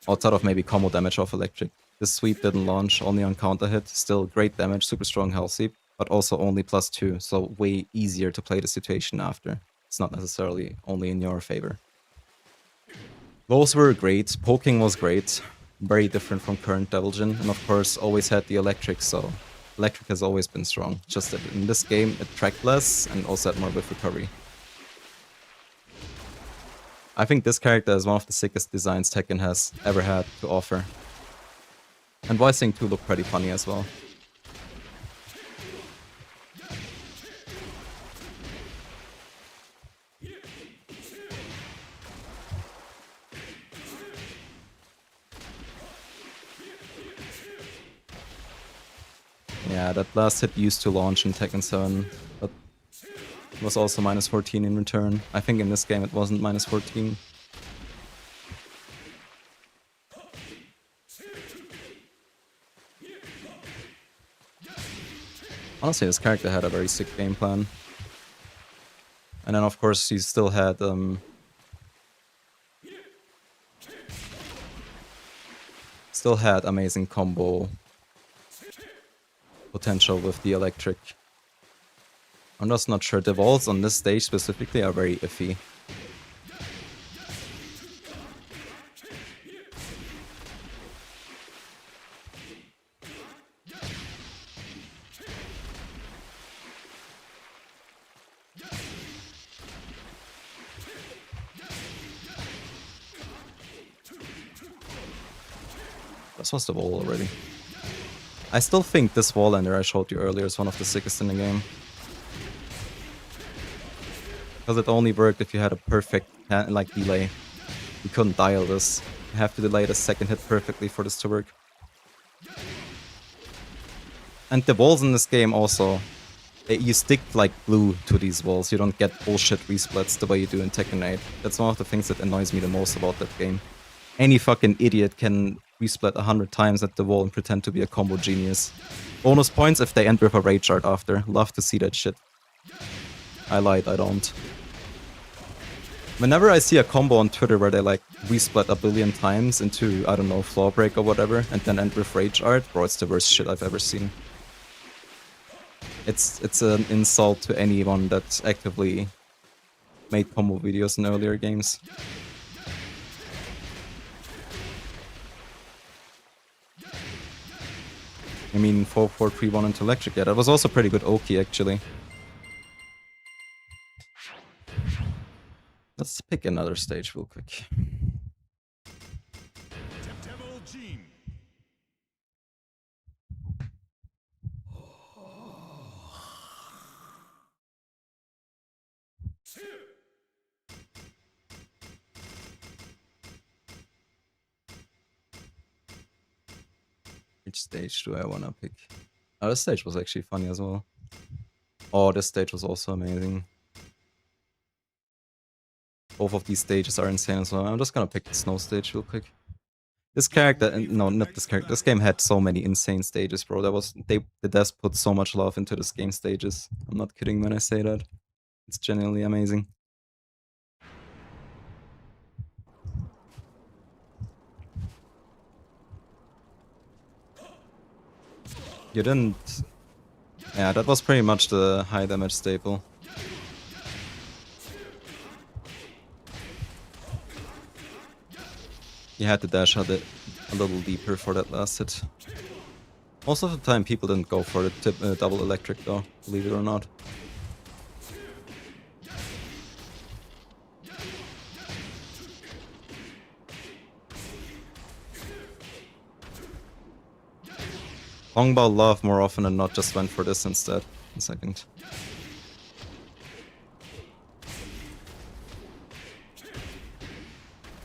Outside of maybe combo damage off electric. This sweep didn't launch, only on counter hit, still great damage, super strong health sweep, but also only +2, so way easier to play the situation after. It's not necessarily only in your favor. Those were great, poking was great, very different from current Devil Jin, and of course always had the electric, so electric has always been strong, just that in this game it tracked less and also had more whiff recovery. I think this character is one of the sickest designs Tekken has ever had to offer. And voicing too looked pretty funny as well. Yeah, that last hit used to launch in Tekken 7, but it was also -14 in return. I think in this game it wasn't -14. Honestly, this character had a very sick game plan. And then of course he still had amazing combo potential with the electric. I'm just not sure. The walls on this stage specifically are very iffy. This was the wall already. I still think this wall ender I showed you earlier is one of the sickest in the game. Because it only worked if you had a perfect delay. You couldn't dial this. You have to delay the second hit perfectly for this to work. And the walls in this game also, you stick like glue to these walls. You don't get bullshit resplits the way you do in Tekken 8. That's one of the things that annoys me the most about that game. Any fucking idiot can resplit 100 times at the wall and pretend to be a combo genius. Bonus points if they end with a rage art after. Love to see that shit. I lied, I don't. Whenever I see a combo on Twitter where they like resplit a billion times into, I don't know, floor break or whatever, and then end with rage art, bro, it's the worst shit I've ever seen. It's an insult to anyone that actively made combo videos in earlier games. I mean, 4-4-3-1 into electric, yeah, that was also pretty good Oki, actually. Let's pick another stage real quick. Which stage do I wanna pick? Oh, this stage was actually funny as well. Oh, this stage was also amazing. Both of these stages are insane as well. I'm just gonna pick the snow stage real quick. This character, no, not this character. This game had so many insane stages, bro. The devs put so much love into this game stages. I'm not kidding when I say that. It's genuinely amazing. You didn't... Yeah, that was pretty much the high damage staple. You had to dash out it a little deeper for that last hit. Most of the time people didn't go for the double electric though, believe it or not. Longbao Love more often than not just went for this instead. In second.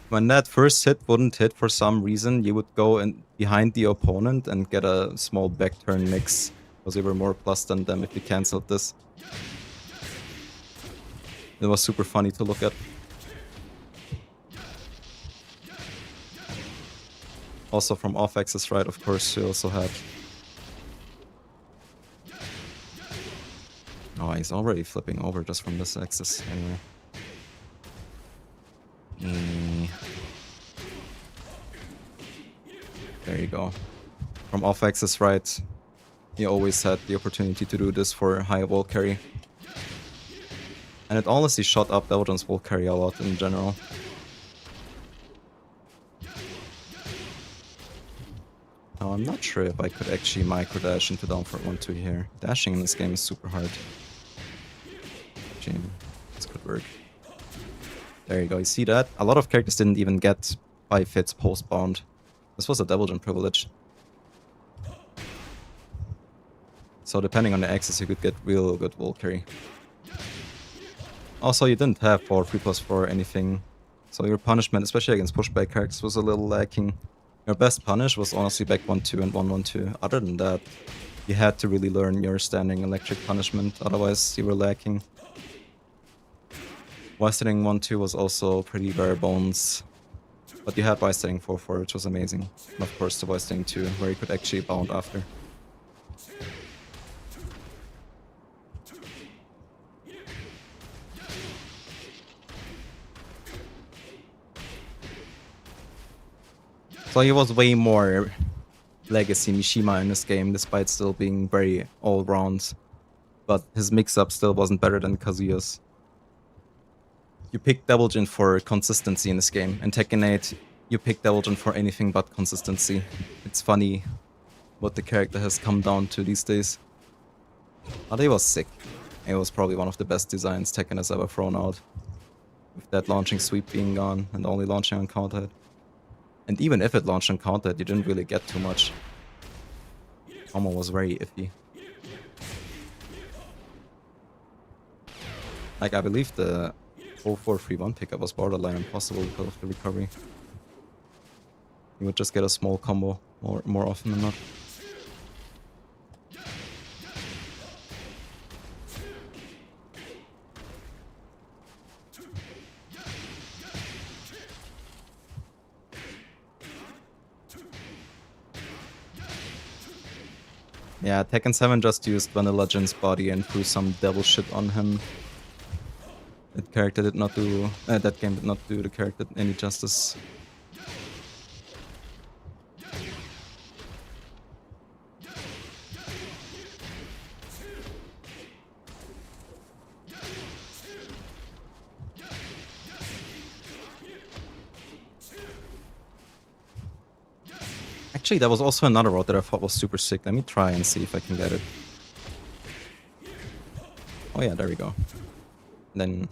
When that first hit wouldn't hit for some reason, you would go in behind the opponent and get a small back turn mix, because you were more plus than them if you cancelled this. It was super funny to look at. Also from off-axis right, of course, you also had... Oh, he's already flipping over just from this axis, anyway. There you go. From off-axis right, you always had the opportunity to do this for high wall carry. And it honestly shot up Belgium's wall carry a lot in general. Now, I'm not sure if I could actually micro-dash into down for 1-2 here. Dashing in this game is super hard. Gee, this could work. There you go, you see that? A lot of characters didn't even get 5 hits post-bound. This was a Devil Jin privilege. So depending on the axis, you could get real good wall carry. Also, you didn't have 4, 3+4 or anything. So your punishment, especially against pushback characters, was a little lacking. Your best punish was honestly back 1-2 and 1-1-2. Other than that, you had to really learn your standing electric punishment, otherwise you were lacking. Westering 1-2 was also pretty bare bones. But you had Westering 4-4, which was amazing. And of course the Westering 2, where you could actually bound after. So he was way more legacy Mishima in this game, despite still being very all-round. But his mix-up still wasn't better than Kazuya's. You pick Devil Jin for consistency in this game. In Tekken 8, you pick Devil Jin for anything but consistency. It's funny what the character has come down to these days. But he was sick. It was probably one of the best designs Tekken has ever thrown out. With that launching sweep being gone and only launching on counter hit. And even if it launched on counter, you didn't really get too much. Momo was very iffy. Like, I believe the 4-4-3-1 pickup was borderline impossible because of the recovery. You would just get a small combo more often than not. Yeah, Tekken 7 just used Vanilla Jin's body and threw some devil shit on him. That character did not do... that game did not do the character any justice. Actually, there was also another route that I thought was super sick. Let me try and see if I can get it. Oh yeah, there we go. Then...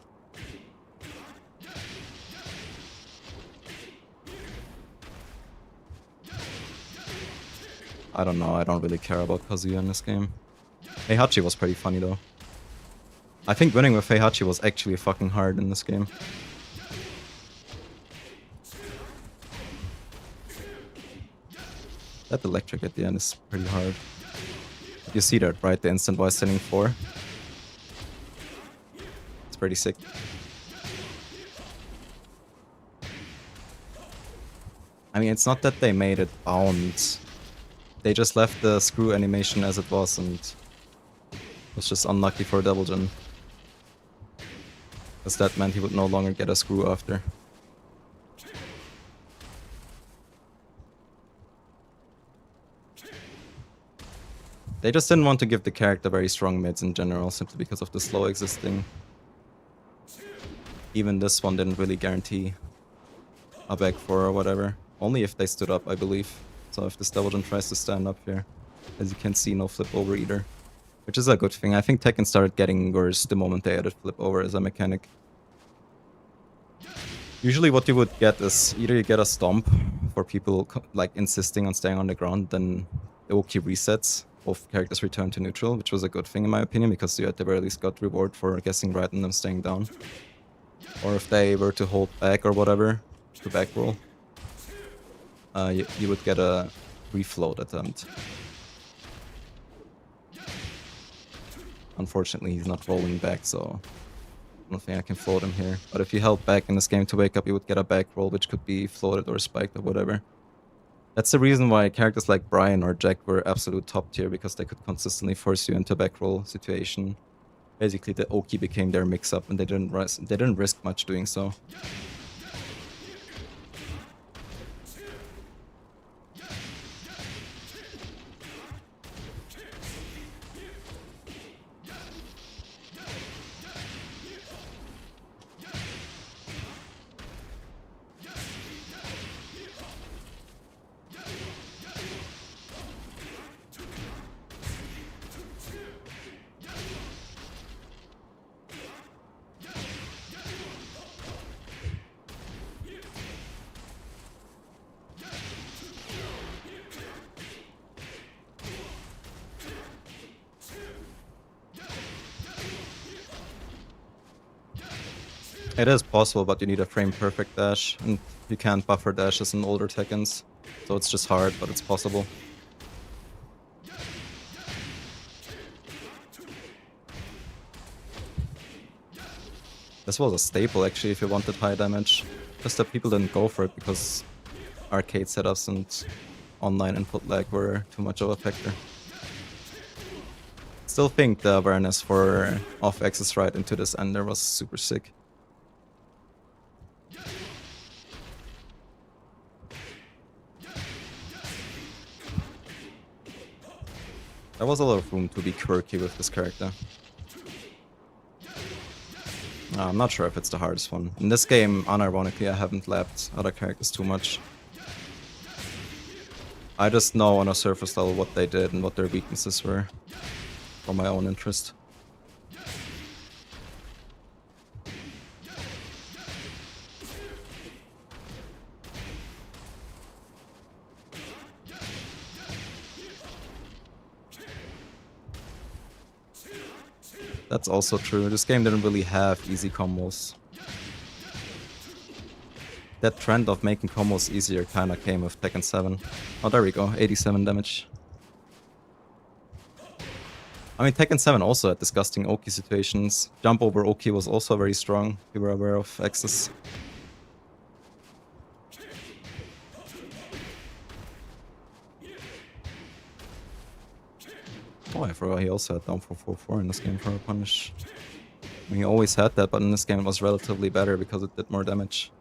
I don't know, I don't really care about Kazuya in this game. Heihachi was pretty funny though. I think winning with Heihachi was actually fucking hard in this game. That electric at the end is pretty hard. You see that, right? The instant voice sending 4. It's pretty sick. I mean, it's not that they made it bound. They just left the screw animation as it was and it was just unlucky for Devil Jin. Because that meant he would no longer get a screw after. They just didn't want to give the character very strong mids in general, simply because of the slow existing. Even this one didn't really guarantee a back 4 or whatever. Only if they stood up, I believe. So if this Devil Jin tries to stand up here, as you can see, no flip over either. Which is a good thing. I think Tekken started getting worse the moment they added flip over as a mechanic. Usually what you would get is either you get a stomp for people like insisting on staying on the ground, then the Oki resets, both characters return to neutral, which was a good thing in my opinion, because you at the very least got reward for guessing right and them staying down. Or if they were to hold back or whatever, to back roll, you would get a refloat attempt. Unfortunately, he's not rolling back, so I don't think I can float him here. But if you held back in this game to wake up, you would get a back roll, which could be floated or spiked or whatever. That's the reason why characters like Brian or Jack were absolute top tier, because they could consistently force you into a back roll situation. Basically, the Oki became their mix-up, and they didn't risk much doing so. It is possible, but you need a frame-perfect dash, and you can't buffer dashes in older Tekkens, so it's just hard, but it's possible. This was a staple, actually, if you wanted high damage. Just that people didn't go for it because arcade setups and online input lag were too much of a factor. Still think the awareness for off-axis right into this ender was super sick. There was a lot of room to be quirky with this character. I'm not sure if it's the hardest one. In this game, unironically, I haven't lapped other characters too much. I just know on a surface level what they did and what their weaknesses were, for my own interest. That's also true. This game didn't really have easy combos. That trend of making combos easier kinda came with Tekken 7. Oh, there we go. 87 damage. I mean, Tekken 7 also had disgusting Oki situations. Jump over Oki was also very strong, if you were aware of Axis. Oh, I forgot he also had down for 4-4 in this game for a punish. I mean, he always had that, but in this game it was relatively better because it did more damage.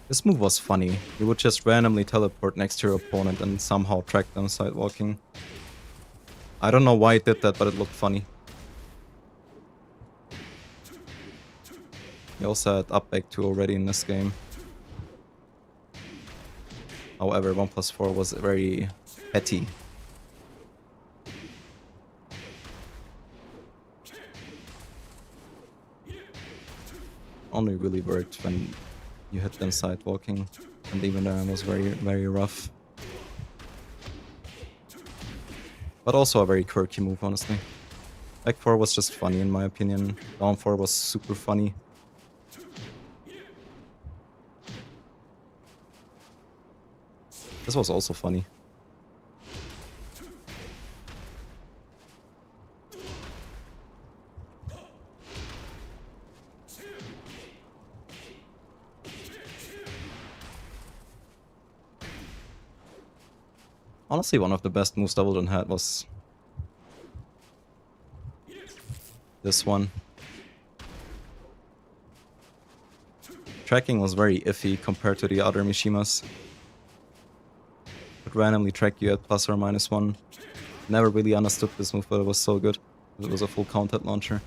This move was funny. You would just randomly teleport next to your opponent and somehow track them sidewalking. I don't know why it did that, but it looked funny. He also had up back 2 already in this game. However, 1+4 was very petty. Only really worked when you hit them sidewalking, and even then it was very, very rough. But also a very quirky move, honestly. Back 4 was just funny in my opinion. Down 4 was super funny. This was also funny. Honestly, one of the best moves Doubledon had was this one. Tracking was very iffy compared to the other Mishimas. Would randomly track you at +or -1. Never really understood this move, but it was so good. It was a full counted launcher.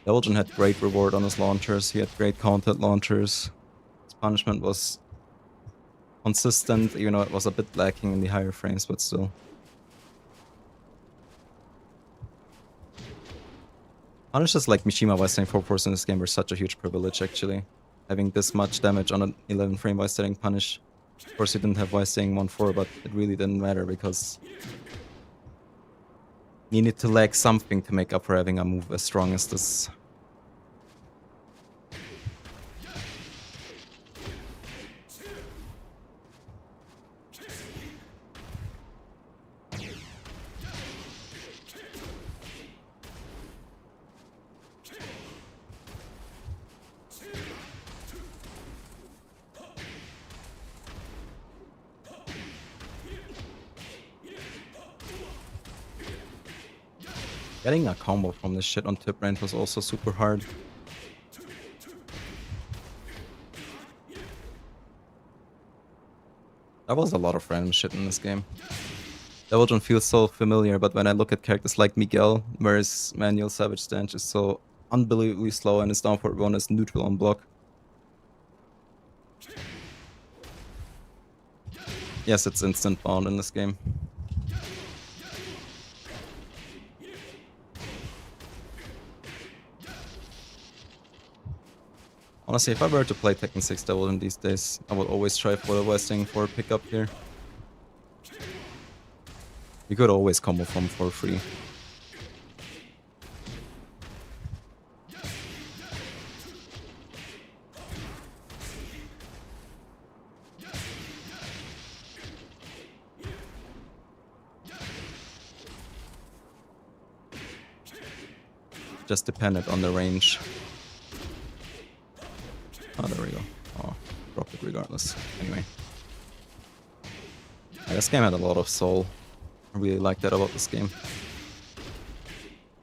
Doubledon had great reward on his launchers. He had great counted launchers. His punishment was consistent, even though it was a bit lacking in the higher frames, but still. Punishes like Mishima wasting 4 in this game were such a huge privilege, actually. Having this much damage on an 11 frame voice setting punish. Of course, he didn't have voice setting 1-4, but it really didn't matter because you need to lag something to make up for having a move as strong as this. Getting a combo from this shit on tip range was also super hard. That was a lot of random shit in this game. Devil feels so familiar, but when I look at characters like Miguel, where his manual Savage Stance is so unbelievably slow and his down forward one is neutral on block. Yes, it's instant bound in this game. Honestly, if I were to play Tekken 6 Devil these days, I would always try for the Westing for pickup here. You could always combo from for free. Just depended on the range. Oh, there we go. Oh, dropped it regardless. Anyway. Yeah, this game had a lot of soul. I really like that about this game.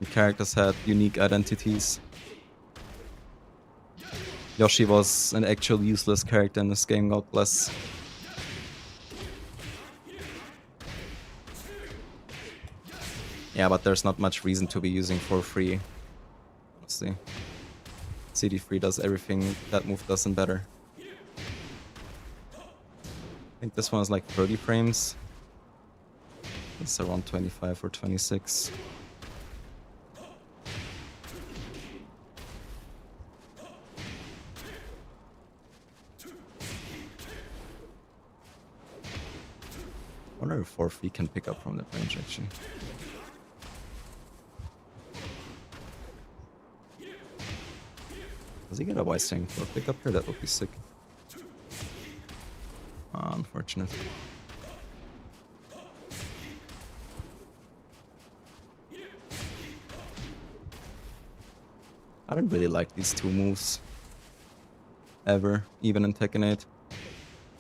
The characters had unique identities. Yoshi was an actual useless character in this game, God bless. Yeah, but there's not much reason to be using for free. Honestly. CD3 does everything that move does and better. I think this one is like 30 frames. It's around 25 or 26. I wonder if 4-3 can pick up from that range actually. Does he get a wise thing for a pickup here? That would be sick. Unfortunate. I don't really like these two moves. Ever, even in Tekken 8. I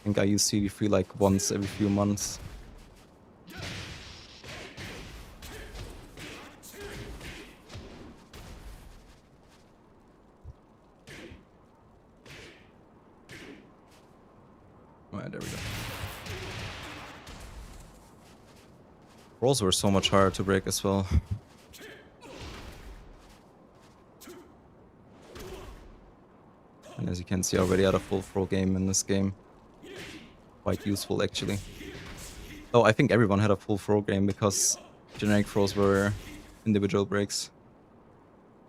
think I use CD3 like once every few months. Alright, there we go. Rolls were so much harder to break as well. And as you can see, I already had a full throw game in this game. Quite useful actually. Oh, I think everyone had a full throw game because generic throws were individual breaks.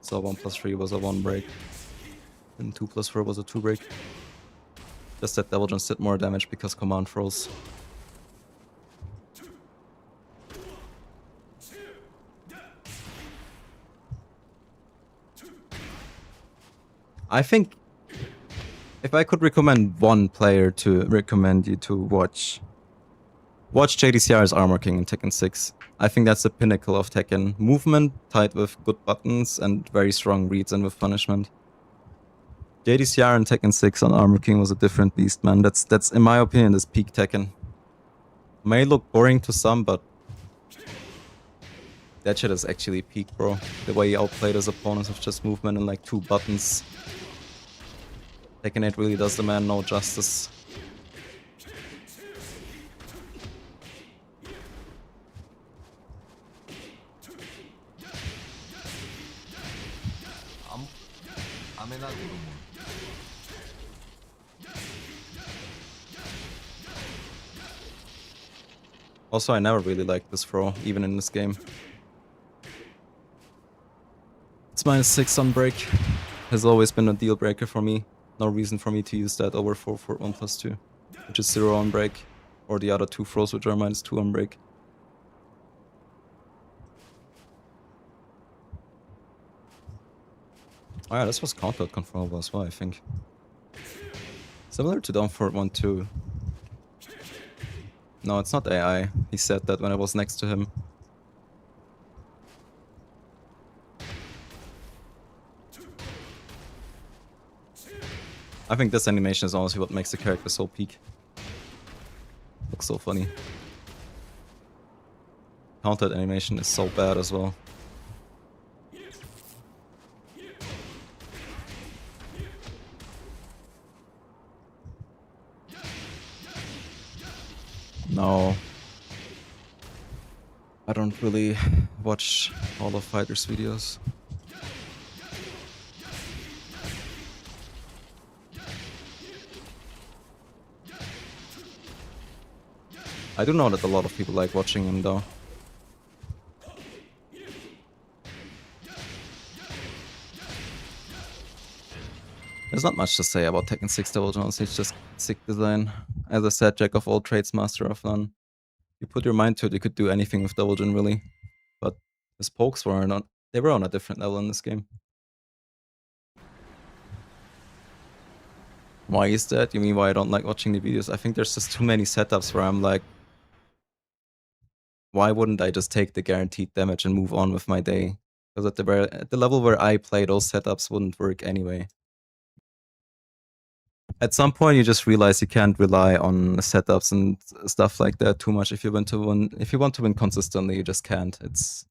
So 1+3 was a 1 break. And 2+4 was a 2 break. Just that Devil Jones did more damage because command throws. I think if I could recommend one player to recommend you to watch JDCR's Armor King in Tekken 6. I think that's the pinnacle of Tekken. Movement tied with good buttons and very strong reads and with punishment. JDCR in Tekken 6 on Armor King was a different beast, man. That's in my opinion, this peak Tekken. May look boring to some, but that shit is actually peak, bro. The way he outplayed his opponents with just movement and like 2 buttons. Tekken 8 really does the man no justice. Also, I never really liked this throw, even in this game. It's -6 on break. Has always been a deal breaker for me. No reason for me to use that over 4-1+2, which is 0 on break, or the other two throws which are -2 on break. Oh yeah, this was countered controllable as well, I think. Similar to down forward 1-2. No, it's not AI. He said that when I was next to him. I think this animation is honestly what makes the character so peak. Looks so funny. Countered animation is so bad as well. No. I don't really watch all of Fighters' videos. I do know that a lot of people like watching him though. There's not much to say about Tekken 6 Double Jones, it's just sick design. As I said, jack of all trades, master of none. You put your mind to it, you could do anything with Double Jin really. But his pokes were not, they were on a different level in this game. Why is that? You mean why I don't like watching the videos? I think there's just too many setups where I'm like, why wouldn't I just take the guaranteed damage and move on with my day? Because at the level where I play, those setups wouldn't work anyway. At some point, you just realize you can't rely on setups and stuff like that too much if you want to win. If you want to win consistently, you just can't. It's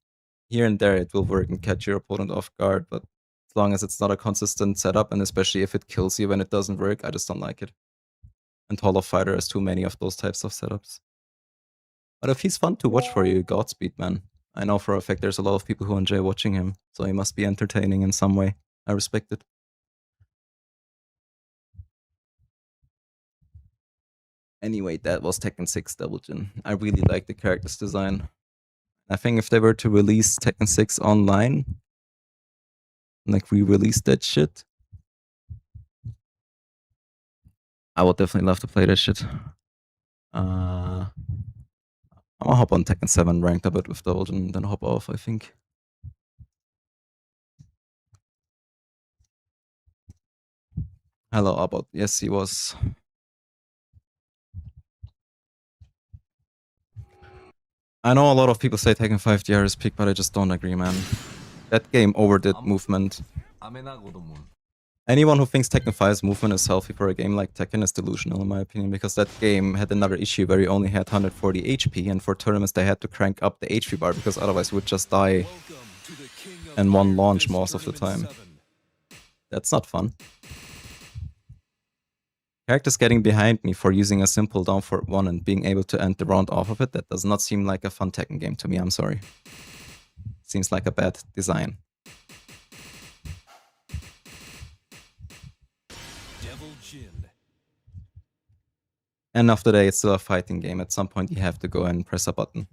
here and there it will work and catch your opponent off guard, but as long as it's not a consistent setup, and especially if it kills you when it doesn't work, I just don't like it. And Hall of Fighter has too many of those types of setups. But if he's fun to watch for you, Godspeed, man. I know for a fact there's a lot of people who enjoy watching him, so he must be entertaining in some way. I respect it. Anyway, that was Tekken 6 Double Jin. I really like the character's design. I think if they were to release Tekken 6 online, like re-release that shit, I would definitely love to play that shit. I'm gonna hop on Tekken 7 ranked a bit with Double Jin, then hop off, I think. Hello, Abbott. Yes, he was. I know a lot of people say Tekken 5 DR is peak, but I just don't agree, man. That game overdid movement. Anyone who thinks Tekken 5's movement is healthy for a game like Tekken is delusional, in my opinion, because that game had another issue where you only had 140 HP, and for tournaments they had to crank up the HP bar, because otherwise you would just die in one launch most of the time. That's not fun. Characters getting behind me for using a simple down for 1 and being able to end the round off of it, that does not seem like a fun Tekken game to me, I'm sorry. Seems like a bad design. End of the day, it's still a fighting game. At some point, you have to go and press a button.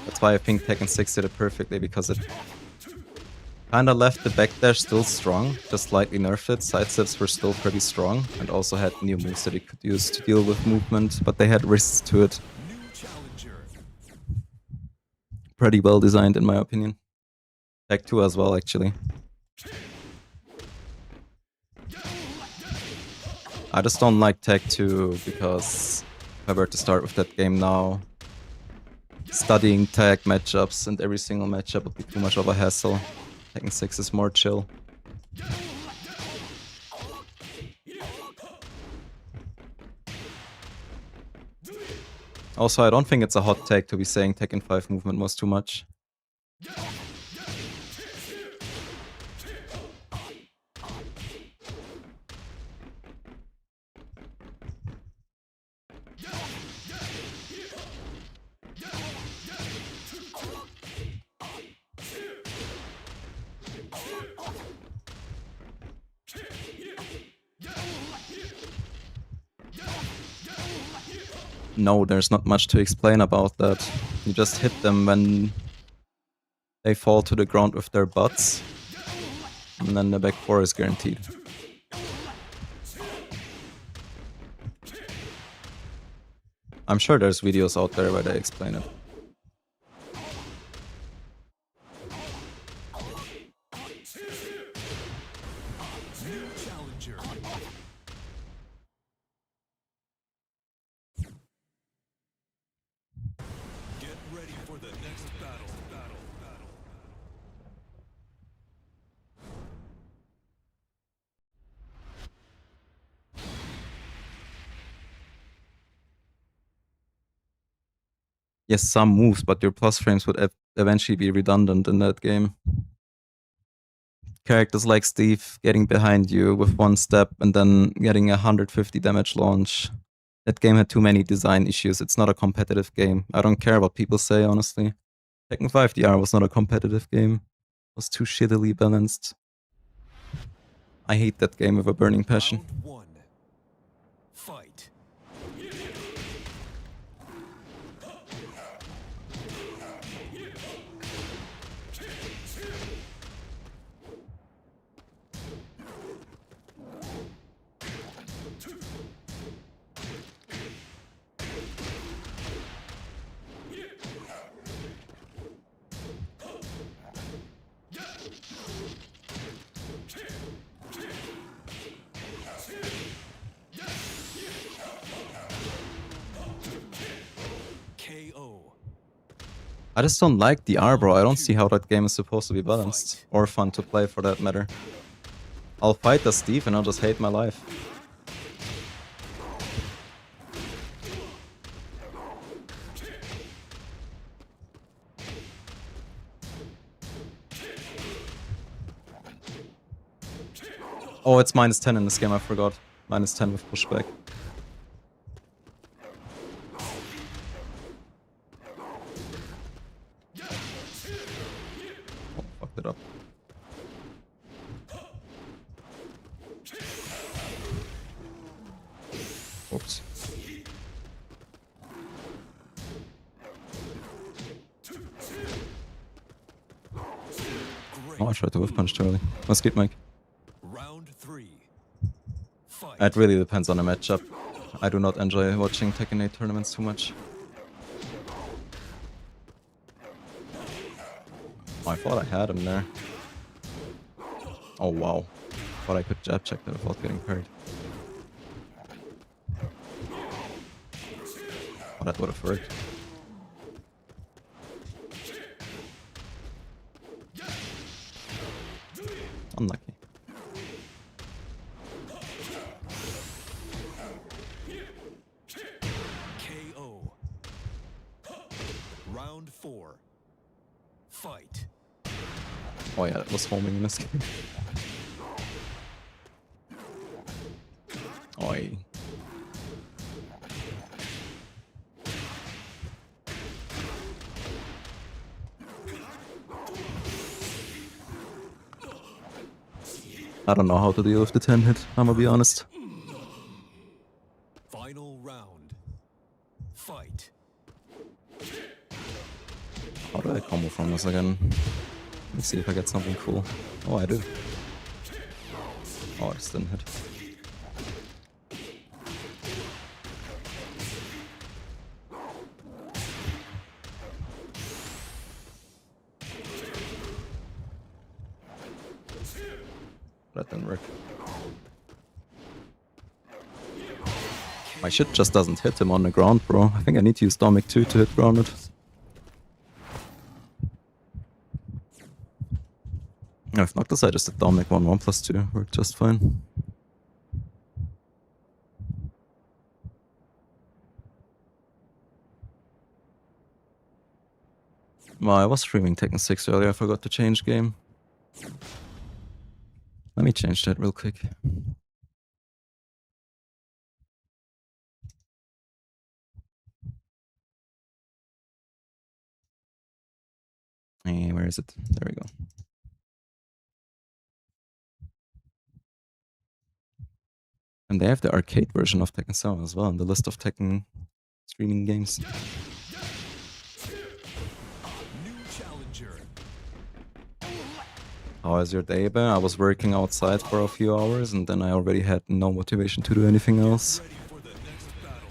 That's why I think Tekken 6 did it perfectly, because it kinda left the backdash still strong, just slightly nerfed it. Sidesteps were still pretty strong, and also had new moves that you could use to deal with movement, but they had risks to it. Pretty well designed, in my opinion. Tag 2 as well, actually. I just don't like Tag 2 because if I were to start with that game now, studying tag matchups and every single matchup would be too much of a hassle. Tekken 6 is more chill. Also, I don't think it's a hot take to be saying Tekken 5 movement was too much. No, there's not much to explain about that. You just hit them when they fall to the ground with their butts, and then the back 4 is guaranteed. I'm sure there's videos out there where they explain it. Challenger. Get ready for the next battle. Yes, some moves, but your plus frames would eventually be redundant in that game. Characters like Steve getting behind you with one step and then getting a 150 damage launch. That game had too many design issues. It's not a competitive game. I don't care what people say, honestly. Tekken 5 DR was not a competitive game. It was too shittily balanced. I hate that game with a burning passion. Round 1. Fight. KO. I just don't like DR, bro. I don't see how that game is supposed to be balanced. Or fun to play, for that matter. I'll fight as Steve and I'll just hate my life. Oh, it's -10 in this game, I forgot. -10 with pushback. Oh, fucked it up. Oops. Oh, I tried to whiff punch too early. Was good, Mike. Round 3. Fight. It really depends on the matchup. I do not enjoy watching Tekken 8 tournaments too much. Oh, I thought I had him there. Oh wow. Thought I could jab check that without getting parried. Oh, that would have worked. Unlucky. KO. Round 4. Fight. Oh yeah, that was homing in this game. Oi. I don't know how to deal with the 10 hit, I'm gonna be honest. Final round. Fight. How do I combo from this again? Let's see if I get something cool. Oh, I do. Oh, this didn't hit. That didn't work. My shit just doesn't hit him on the ground, bro. I think I need to use Domic 2 to hit grounded. If Noctis, I just did Domic 1/1+2. Worked just fine. Well, I was streaming Tekken 6 earlier. I forgot to change game. Let me change that real quick. Hey, where is it? There we go. And they have the arcade version of Tekken 7 as well in the list of Tekken streaming games. New challenger. How has your day been? I was working outside for a few hours and then I already had no motivation to do anything else. Ready for the next battle.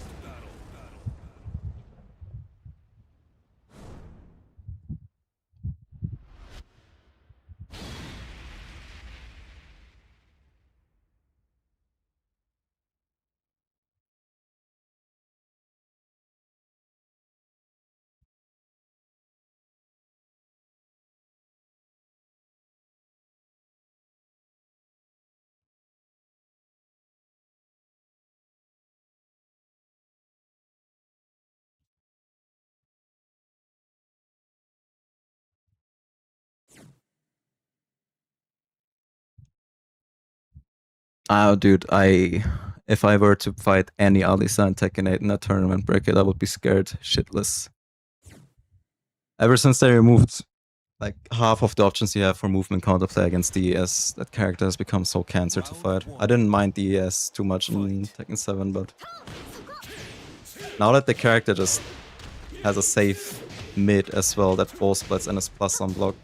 Ah, dude, if I were to fight any Alisa and Tekken 8 in a tournament bracket, I would be scared shitless. Ever since they removed like half of the options you have for movement counterplay against DES, that character has become so cancer to fight. I didn't mind DES too much in Tekken 7, but now that the character just has a safe mid as well that both splits and is plus on block,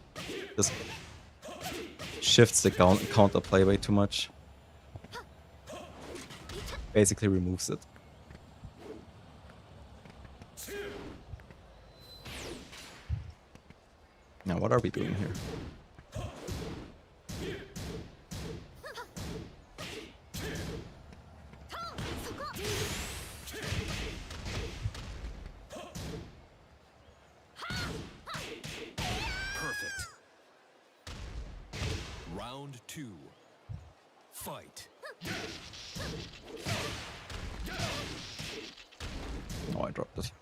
just shifts the counterplay way too much. Basically removes it. Now what are we doing here? Perfect. Round 2. Fight. Oh, I dropped it.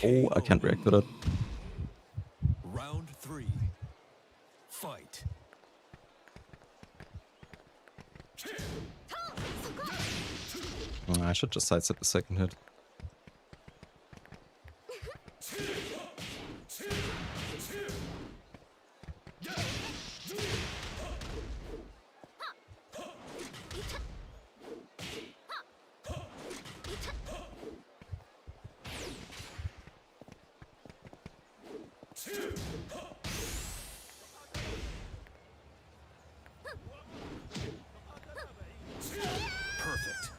Oh, I can't react to that. Round 3. Fight. I should just sidestep the second hit. Perfect.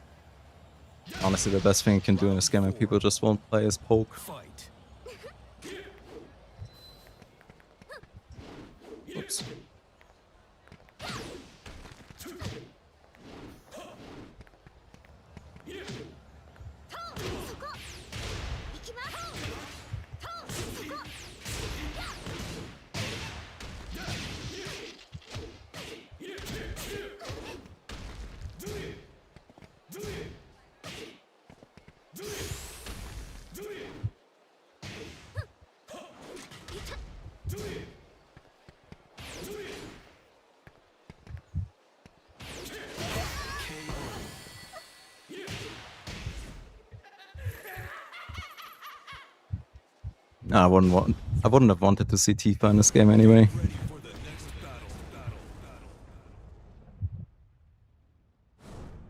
Honestly, the best thing you can do in this game and people just won't play is poke. Fight. Oops. I wouldn't have wanted to see Tifa in this game anyway. Ready for the next battle.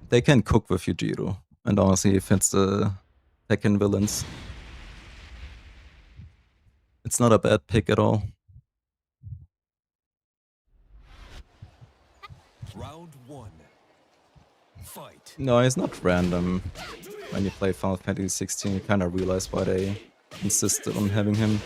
They can cook with Yujiro, and honestly, if it's the Tekken villains, it's not a bad pick at all. Round 1. Fight. No, it's not random. When you play Final Fantasy 16, you kind of realize why they insisted on having him.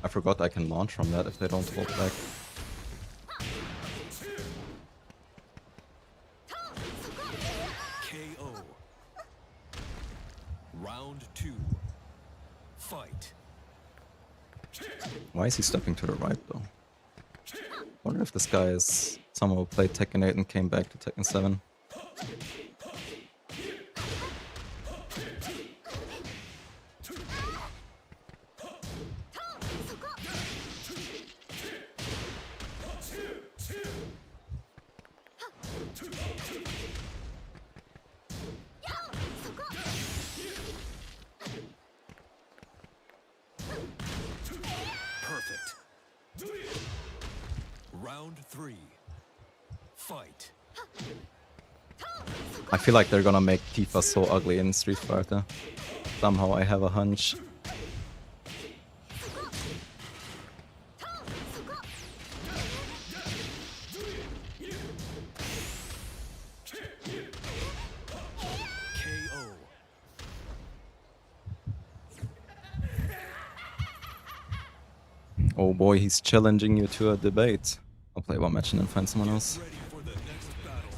I forgot I can launch from that if they don't hold back. KO. Round 2. Fight. Why is he stepping to the right though? Wonder if this guy is someone who played Tekken 8 and came back to Tekken 7. Perfect. Round 3. Fight. I feel like they're gonna make Tifa so ugly in Street Fighter. Somehow I have a hunch. KO. Oh boy, he's challenging you to a debate. I'll play one match and then find someone else. Ready for the next battle.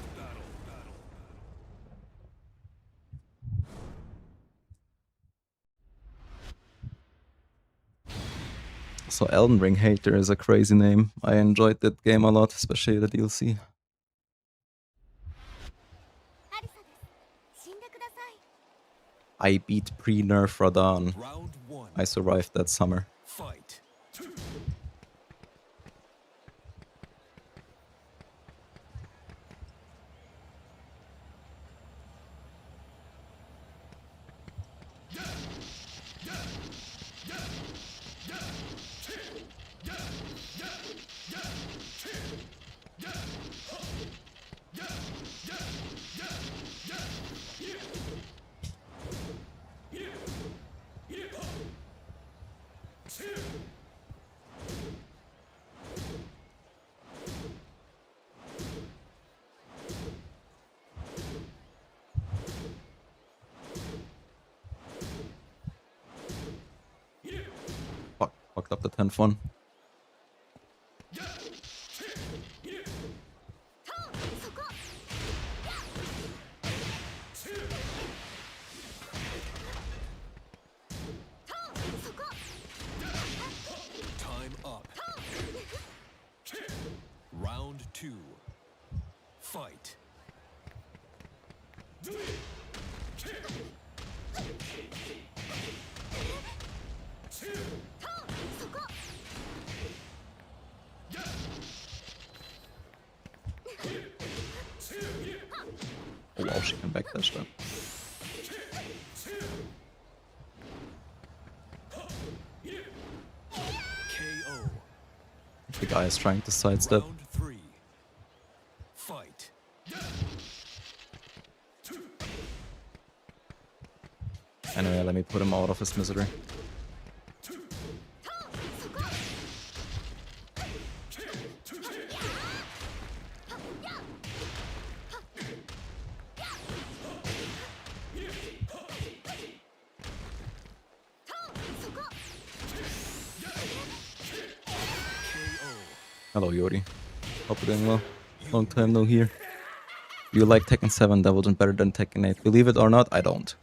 So Elden Ring Hater is a crazy name. I enjoyed that game a lot, especially the DLC. I beat pre-nerf Radahn. Round 1. I survived that summer. Fight. Fuck, fucked up the 10th one. Time up. Round 2. Fight. Oh wow, she can backdash that. KO. The guy is trying to sidestep. Round 3. Fight. Anyway, let me put him out of his misery. Hello, Yori. Hope you're doing well. Long time no hear. Do you like Tekken 7 Divulgent better than Tekken 8? Believe it or not, I don't.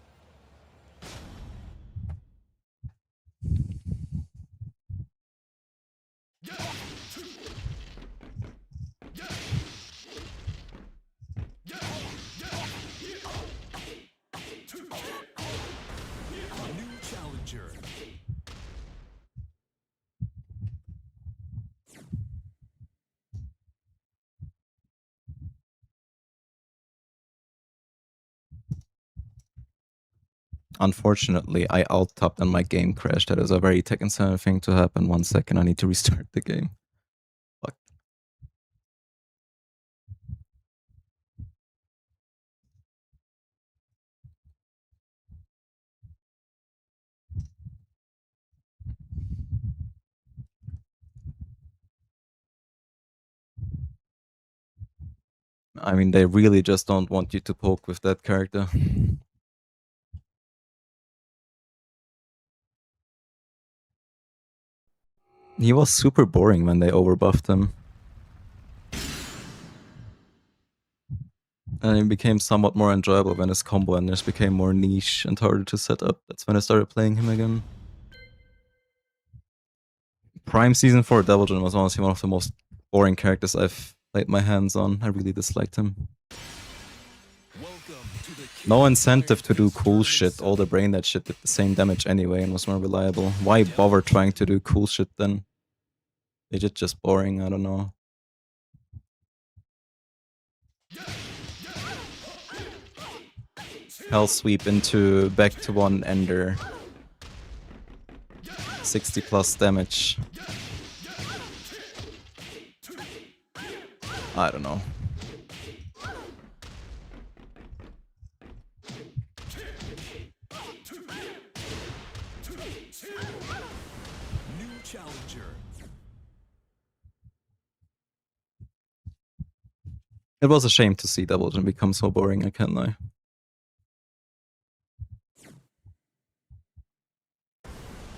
New challenger. Unfortunately, I alt-tapped and my game crashed. That is a very Tekken 7 thing to happen. 1 second, I need to restart the game. Fuck. I mean, they really just don't want you to poke with that character. He was super boring when they overbuffed him. And he became somewhat more enjoyable when his combo enders became more niche and harder to set up. That's when I started playing him again. Prime Season 4 Devilgen was honestly one of the most boring characters I've laid my hands on. I really disliked him. No incentive to do cool shit. All the brain dead shit did the same damage anyway and was more reliable. Why bother trying to do cool shit then? They did just boring, I don't know. Hell sweep into back to 1 ender. 60 plus damage. I don't know. New challenger. It was a shame to see Devilgen become so boring, I can't lie.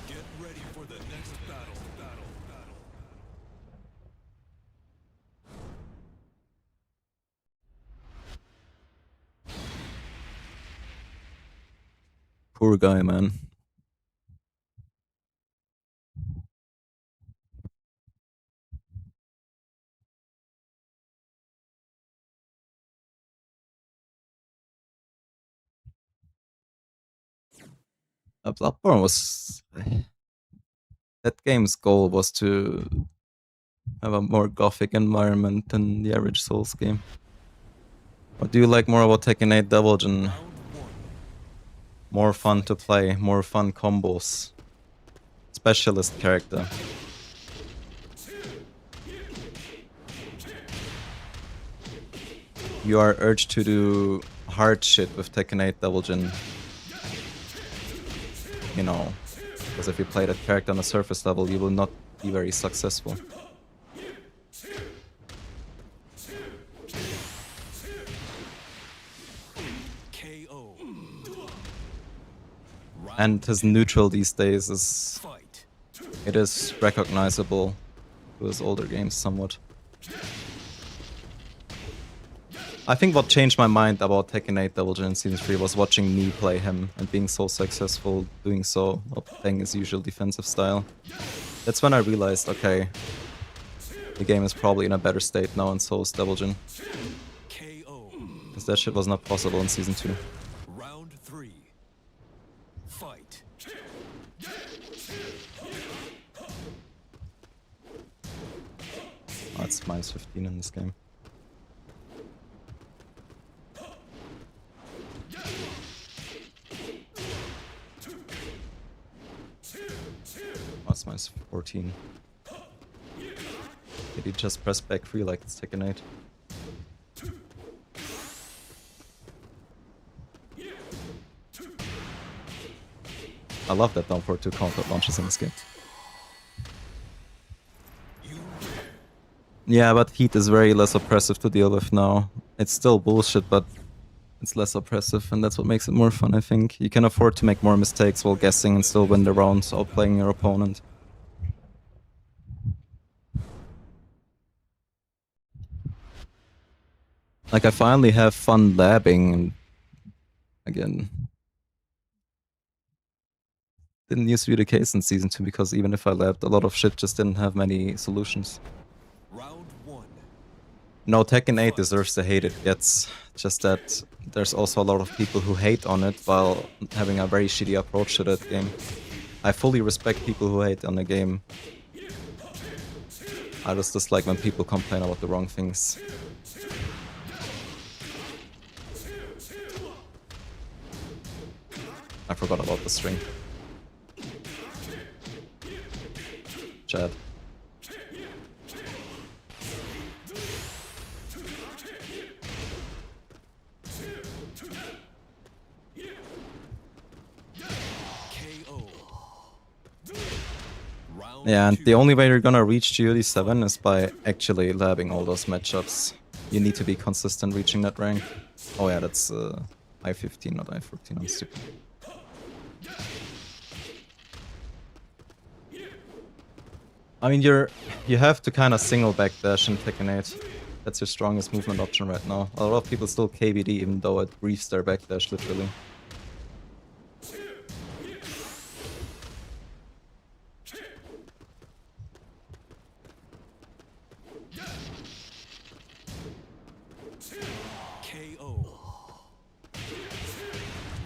Get ready for the next battle. Poor guy, man. Bloodborne was... That game's goal was to have a more gothic environment than the average Souls game. What do you like more about Tekken 8 Devilgen? More fun to play, more fun combos. Specialist character. You are urged to do hard shit with Tekken 8 Devilgen. You know, because if you play that character on a surface level, you will not be very successful. KO. And his neutral these days is... Fight. It is recognizable to his older games somewhat. I think what changed my mind about Tekken 8 Devilgen in Season 3 was watching me play him and being so successful doing so, while playing his usual defensive style. That's when I realized, okay, the game is probably in a better state now in Souls Devilgen. KO. Because that shit was not possible in Season 2. Round 3. Fight. Oh, it's minus 15 in this game. Oh, it's minus 14. Did he just press back 3 like it's Tekken 8? I love that down for 2 counter launches in this game. Yeah, but heat is very less oppressive to deal with now. It's still bullshit, but it's less oppressive, and that's what makes it more fun, I think. You can afford to make more mistakes while guessing and still win the rounds, outplaying your opponent. Like, I finally have fun labbing, and again, didn't used to be the case in Season 2, because even if I labbed, a lot of shit just didn't have many solutions. Round 1. No, Tekken 8 deserves the hate it gets. Just that there's also a lot of people who hate on it while having a very shitty approach to that game. I fully respect people who hate on the game. I just dislike when people complain about the wrong things. I forgot about the string. Chad. Yeah, and the only way you're gonna reach GOD7 is by actually labbing all those matchups. You need to be consistent reaching that rank. Oh yeah, that's I-15, not I-14, I'm stupid. I mean, you have to kind of single backdash and take an 8. That's your strongest movement option right now. A lot of people still KBD even though it briefs their backdash literally. KO.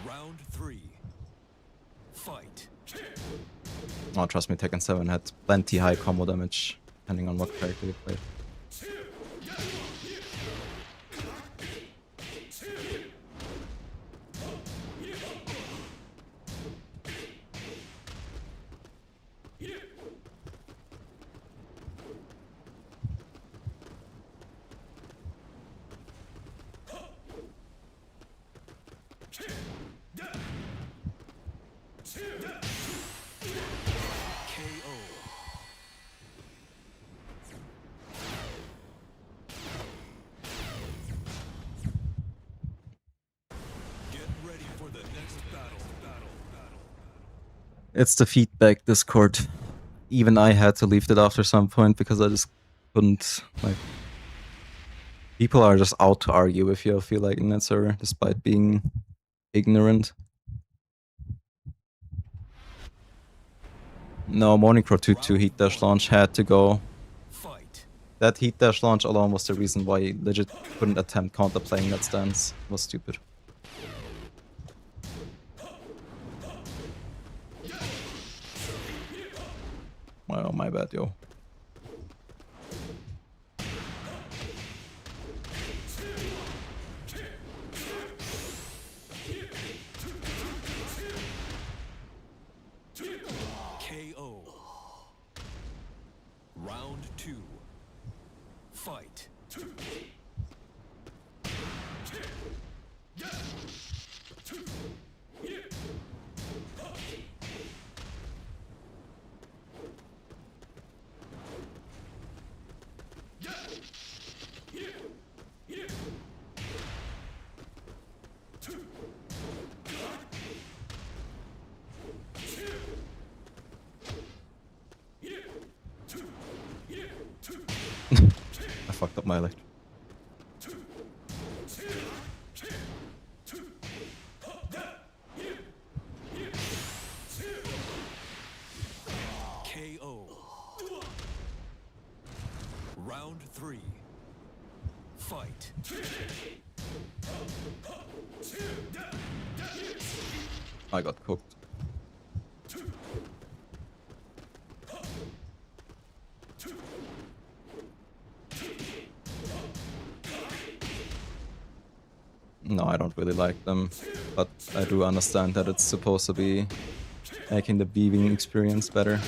Round 3. Fight. Oh, trust me, Tekken 7 had plenty high combo damage, depending on what character you played. It's the feedback Discord. Even I had to leave it after some point because I just couldn't, like... People are just out to argue with you, I feel like, in that server, despite being ignorant. No, Morning Crow 2-2 heat dash launch had to go. That heat dash launch alone was the reason why he legit couldn't attempt counterplaying that stance. It was stupid. Oh, my bad, yo. KO. Round 2. Fight. I fucked up my electric. KO. Round 3. Fight. I got cooked. No, I don't really like them, but I do understand that it's supposed to be making the weaving experience better.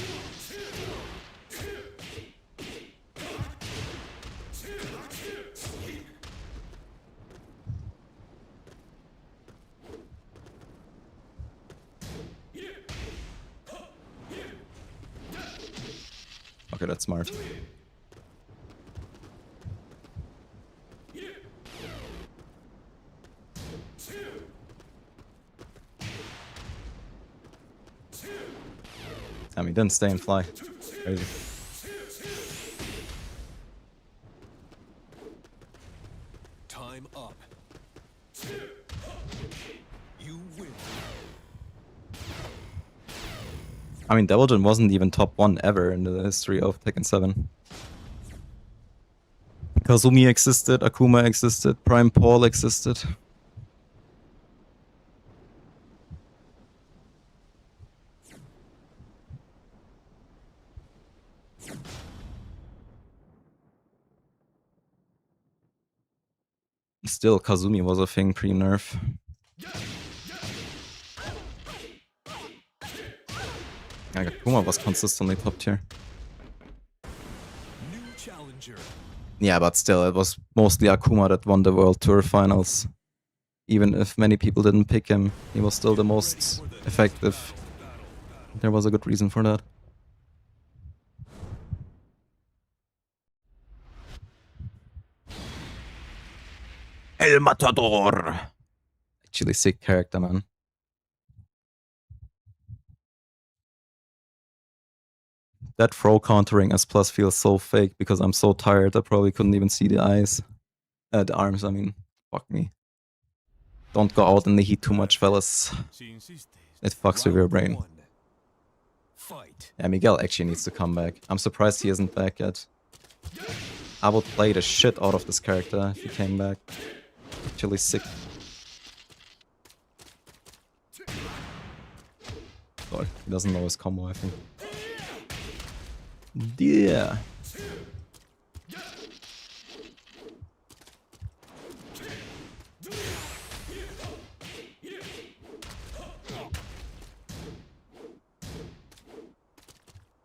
Okay, that's smart. I mean, didn't stay and fly. Crazy. Time up. You win. I mean, Devilgen wasn't even top 1 ever in the history of Tekken 7. Kazumi existed, Akuma existed, Prime Paul existed. Still, Kazumi was a thing pre-nerf. Akuma was consistently top tier. New challenger. Yeah, but still, it was mostly Akuma that won the World Tour Finals. Even if many people didn't pick him, he was still the most effective. There was a good reason for that. El Matador! Actually sick character, man. That throw countering S plus feels so fake because I'm so tired I probably couldn't even see the eyes. The arms, I mean. Fuck me. Don't go out in the heat too much, fellas. It fucks with your brain. Yeah, Miguel actually needs to come back. I'm surprised he isn't back yet. I would play the shit out of this character if he came back. Actually sick. Oh, he doesn't know his combo, I think. Yeah.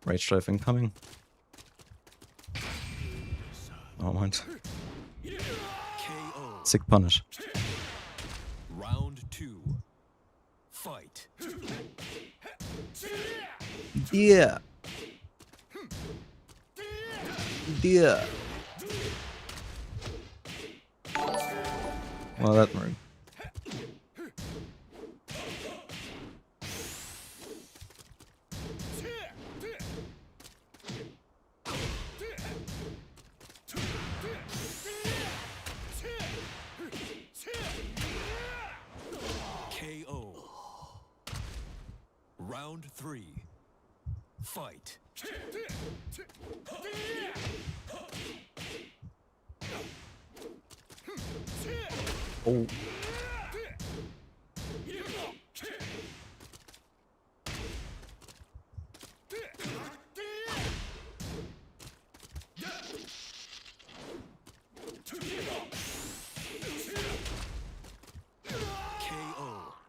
Rage drive incoming. Oh, mind. Sick punish. Round 2. Fight. Yeah. Yeah. Well, that worked. KO. Round 3. Fight. Oh.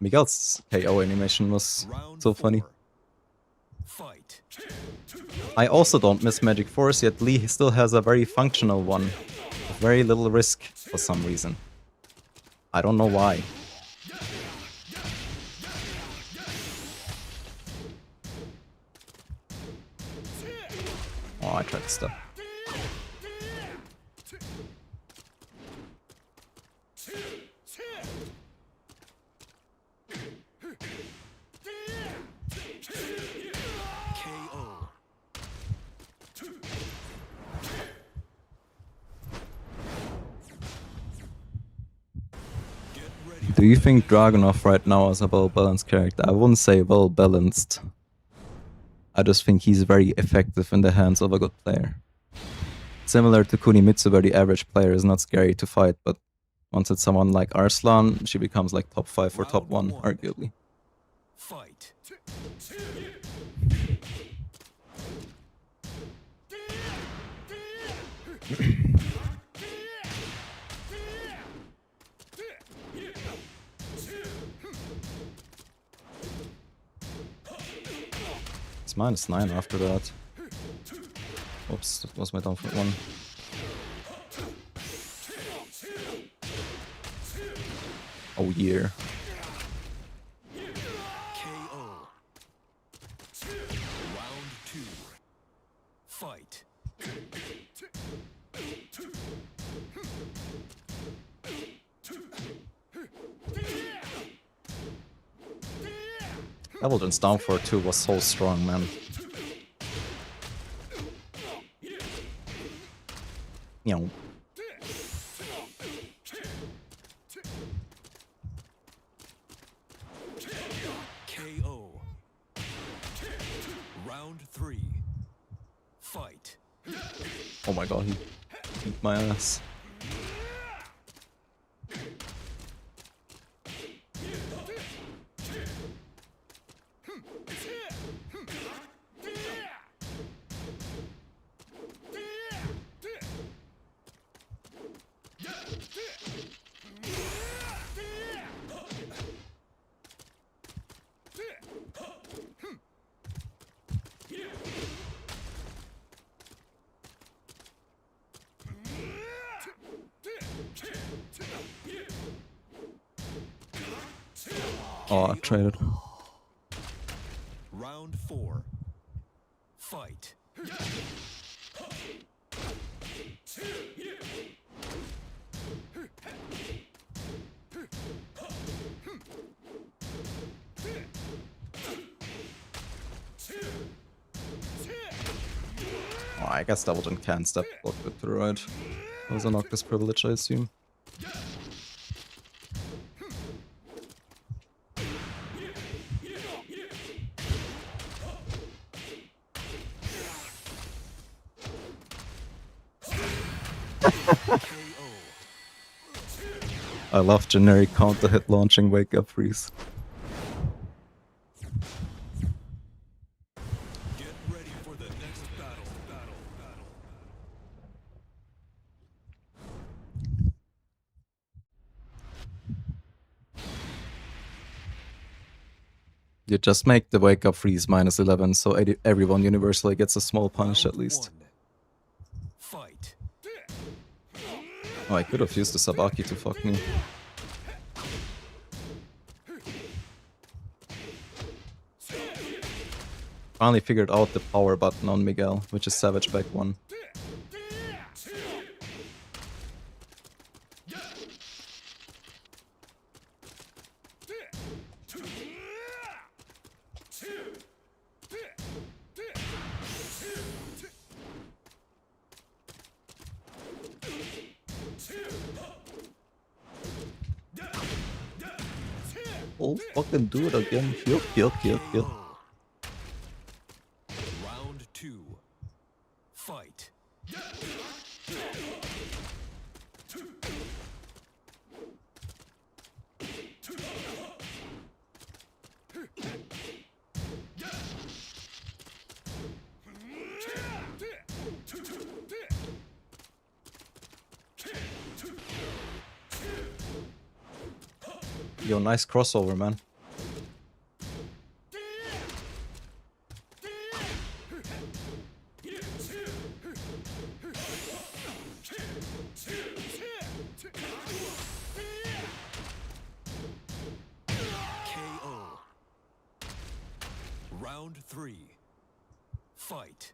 Miguel's KO animation was so funny. Fight. I also don't miss Magic Force, yet Lee still has a very functional one. With very little risk for some reason. I don't know why. Oh, I tried to stop. KO. Get ready. Do you think Dragunov right now is a well-balanced character? I wouldn't say well-balanced. I just think he's very effective in the hands of a good player. Similar to Kunimitsu, where the average player is not scary to fight, but once it's someone like Arslan, she becomes like top 5 or top 1, arguably. Fight. It's -9 after that. Oops, that was my downfall one. Oh, yeah. KO. Round 2. Fight. Ableton's down for 2 was so strong, man. Meow. KO. Round 3. Fight. Oh my god, he beat my ass. Oh, I traded. Round 4. Fight. I guess Double Jump can step block it to the right. That was a Noctis privilege, I assume. I love generic counter hit launching wake up freeze. Get ready for the next battle. You just make the wake up freeze -11, so everyone universally gets a small punish at least. Fight. Oh, I could have used the Sabaki to fuck me. Finally figured out the power button on Miguel, which is Savage back 1. Oh, fucking do it again. Heal. Round 2. Fight. Yo, nice crossover, man. KO. Round 3. Fight.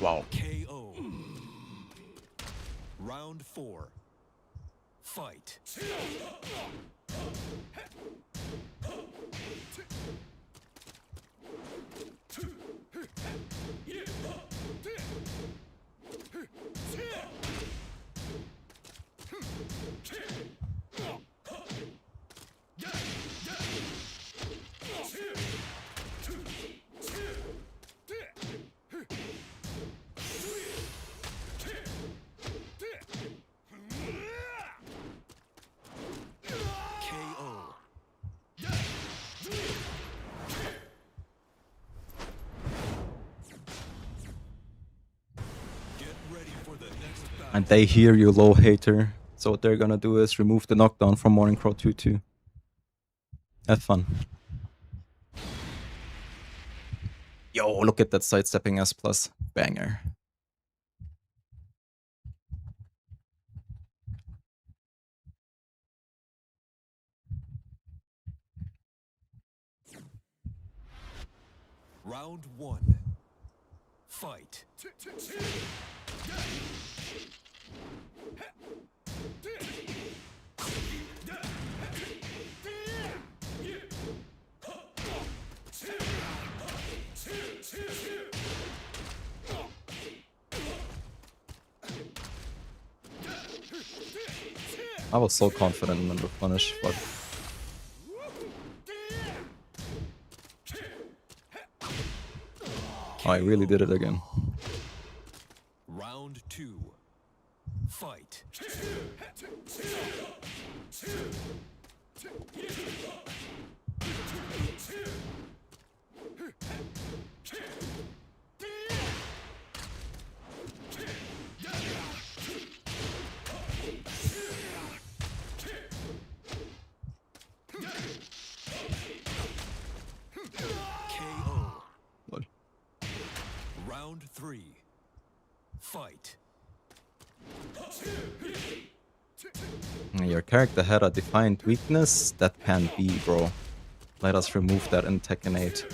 Wow. KO. Round 4. Fight. KO. Get ready for the next battle. And they hear you, low hater. So what they're gonna do is remove the knockdown from Morning Crow 2-2. Have fun. Yo, look at that sidestepping S+. Banger. Round 1. Fight. I was so confident in the punish, but I really did it again. Round 2. Fight. KO. What? Round 3. Fight. Your character had a defined weakness? That can't be, bro. Let us remove that in Tekken 8.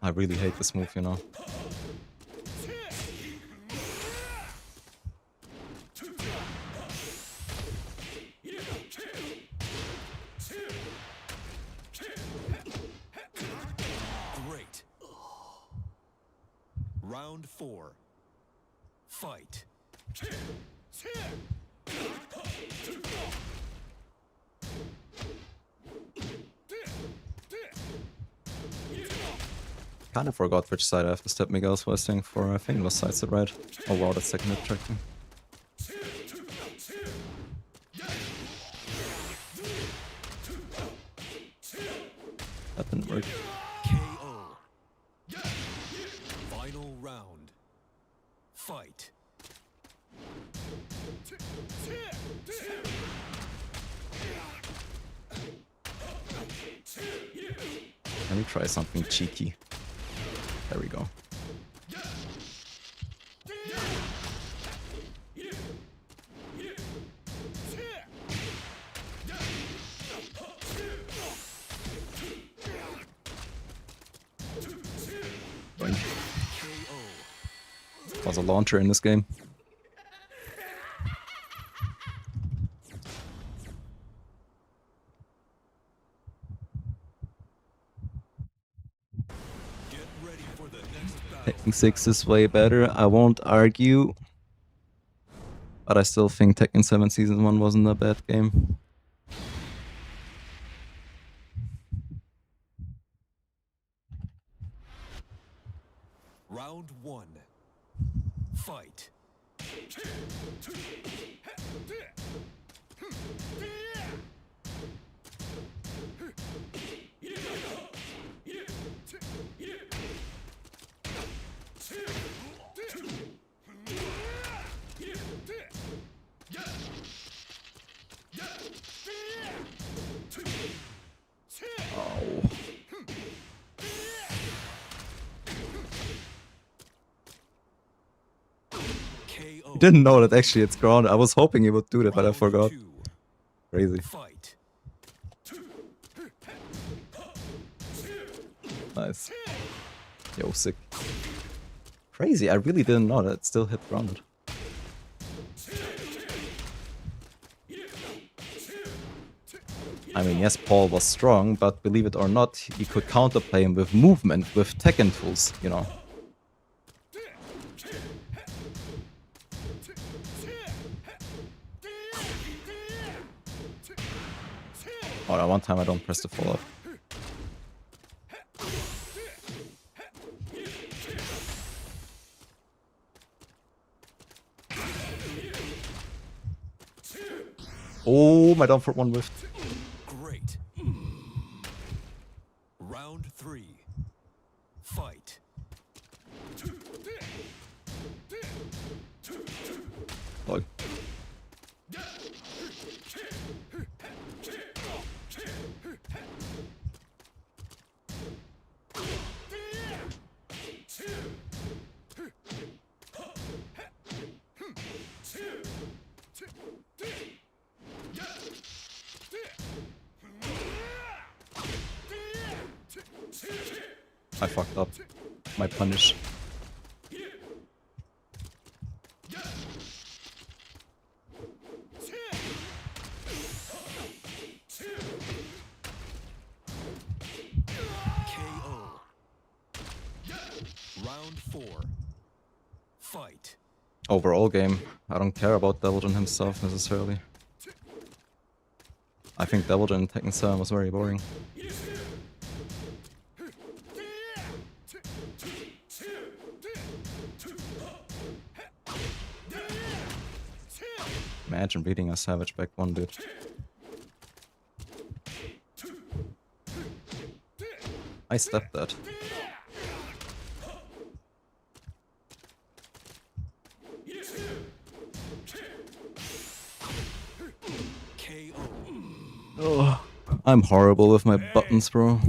I really hate this move, you know. Great. Round 4. Fight. Kinda forgot which side I have to step Miguel's voicing for. I think it was side to right. Oh wow, that's second hip tracking. That didn't work. KO. Final round. Fight. Let me try something cheeky. There we go. Boink. Was a launcher in this game. Get ready for the next battle. Tekken 6 is way better, I won't argue. But I still think Tekken 7 Season 1 wasn't a bad game. Round 1. Fight. Oh. KO. Didn't know that actually it's ground. I was hoping he would do that, but I Round forgot. 2. Crazy. Fight. Nice. Yo, sick. Crazy, I really didn't know that it still hit grounded. I mean, yes, Paul was strong, but believe it or not, he could counterplay him with movement, with Tekken tools, you know. Oh, yeah, one time I don't press the follow-up. Oh, my down for one whiff. Great. Round 3. Fight. Lol. I fucked up. My punish. KO. Round 4. Fight. Overall game, I don't care about Devilgen himself necessarily. I think Devilgen in Tekken 7 was very boring. Imagine beating a Savage back one, dude. I stepped that. Oh, I'm horrible with my buttons, bro.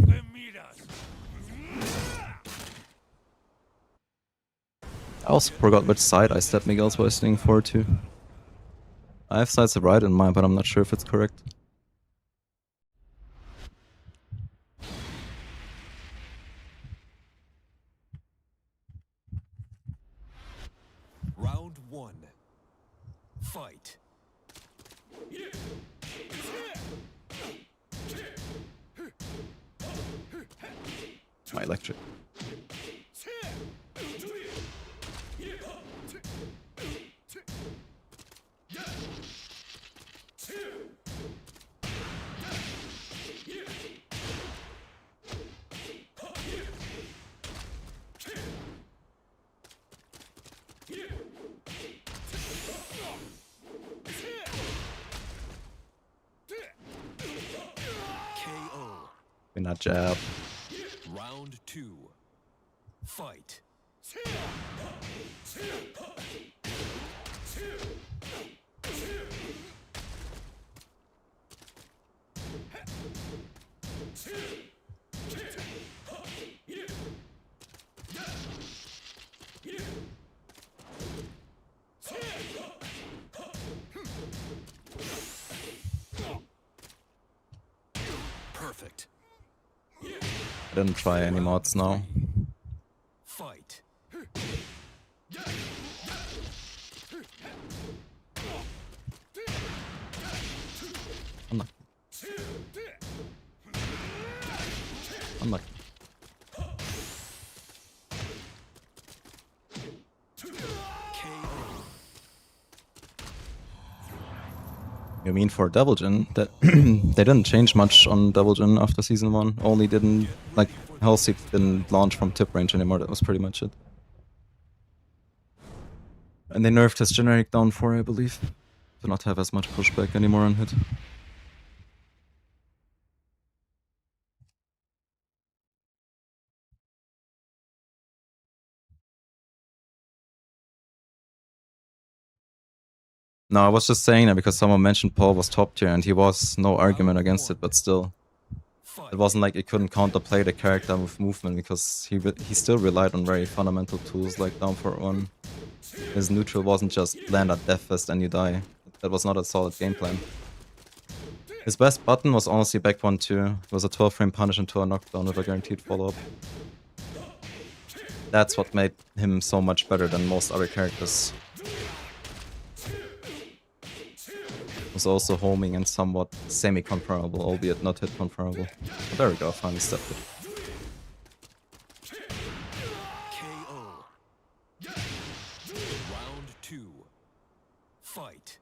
I also forgot which side I stepped Miguel's wasting for too. I have sides of right in mind, but I'm not sure if it's correct. Round one. Fight. My electric. KO. In that jab. Round two. Fight. Perfect. I didn't try any mods now. Fight. Unlucky. Unlucky. KO. You mean for Devil Jin? That they didn't change much on Devil Jin after season 1. Only didn't, like, Hellseek didn't launch from tip range anymore. That was pretty much it. And they nerfed his generic down 4, I believe, to not have as much pushback anymore on hit. No, I was just saying that because someone mentioned Paul was top tier, and he was, no argument against it, but still. It wasn't like he couldn't counterplay the character with movement, because he still relied on very fundamental tools like down for 1. His neutral wasn't just land at Death Fist and you die. That was not a solid game plan. His best button was honestly back 1-2. It was a 12-frame punish into a knockdown with a guaranteed follow-up. That's what made him so much better than most other characters. Was also homing and somewhat semi-confirmable, albeit not hit confirmable. But there we go, finally stepped it. KO. Round two. Fight.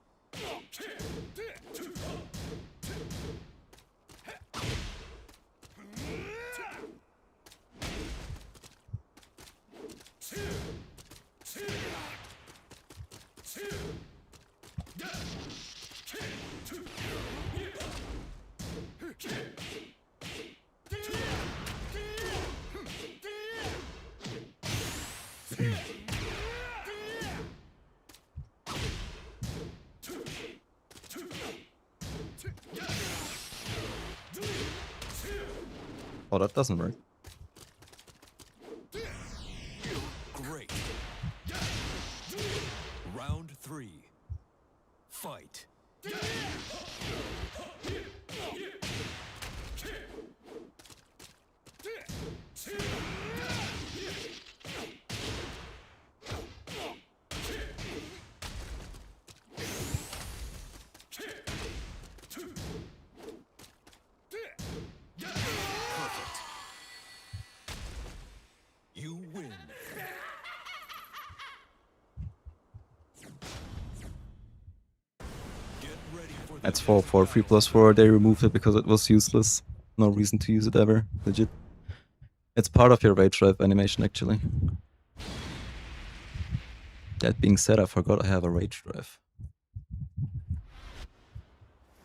Oh, that doesn't work. Great. Round three. Fight. Perfect. You win. Get ready for the That's next 4-4, 3+4. They removed it because it was useless. No reason to use it ever. Legit. It's part of your rage drive animation, actually. That being said, I forgot I have a rage drive.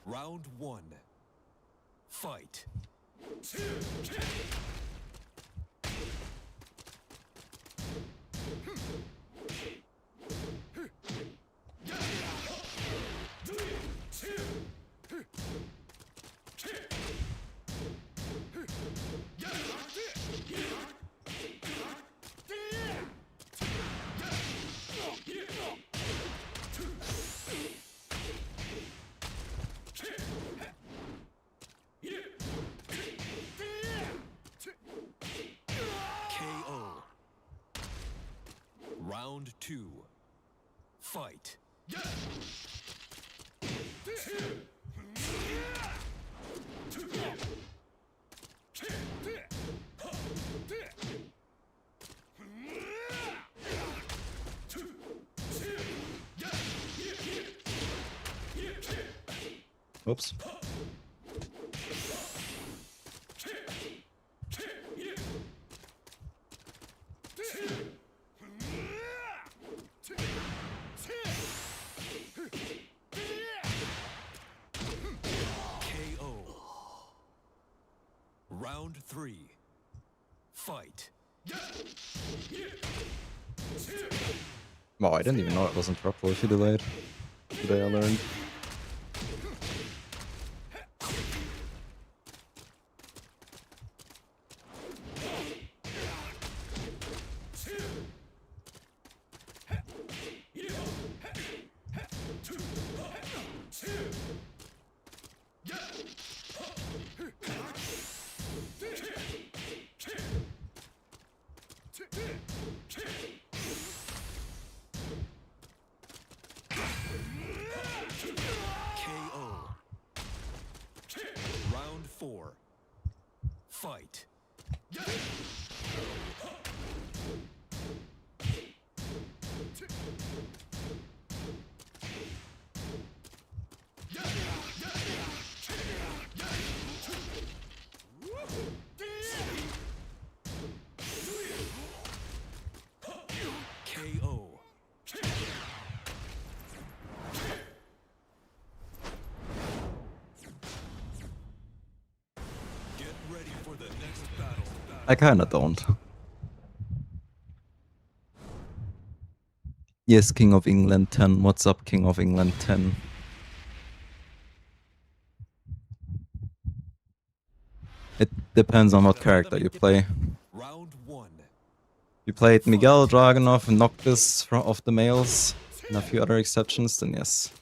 Round one. Fight. Round 2. Fight. Oops. KO. Round 3. Fight. Wow, I didn't even know it wasn't purple if you delayed. Today I learned. KO. Round 4. Fight. KO. Get ready for the next battle. I kinda don't. Yes, King of England 10. What's up, King of England 10? It depends on what character you play. Round 1. You played Miguel, Dragunov, Noctis of the males, and a few other exceptions, then yes.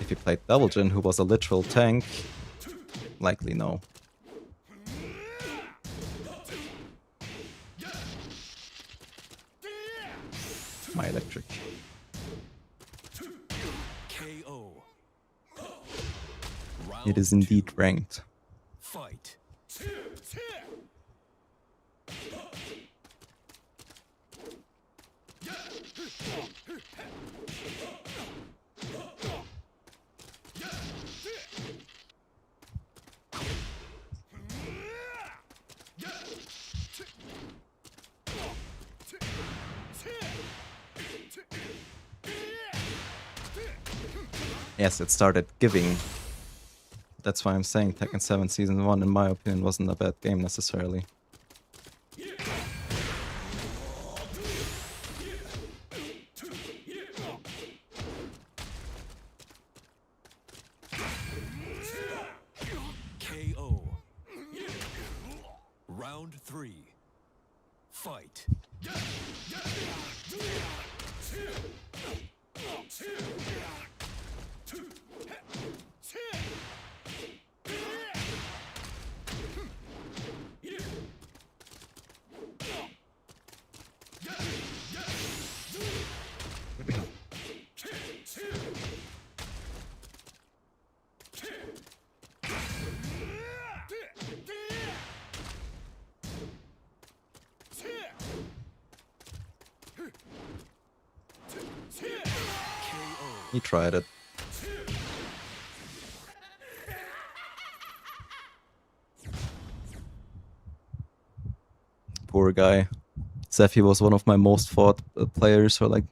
If you played Deviljin, who was a literal tank, likely no. My electric. KO. It is indeed ranked. Fight. Yes, it started giving. That's why I'm saying Tekken 7 Season 1, in my opinion, wasn't a bad game necessarily. KO. Round 3. Fight. He tried it. Poor guy. Zephy was one of my most fought players, or like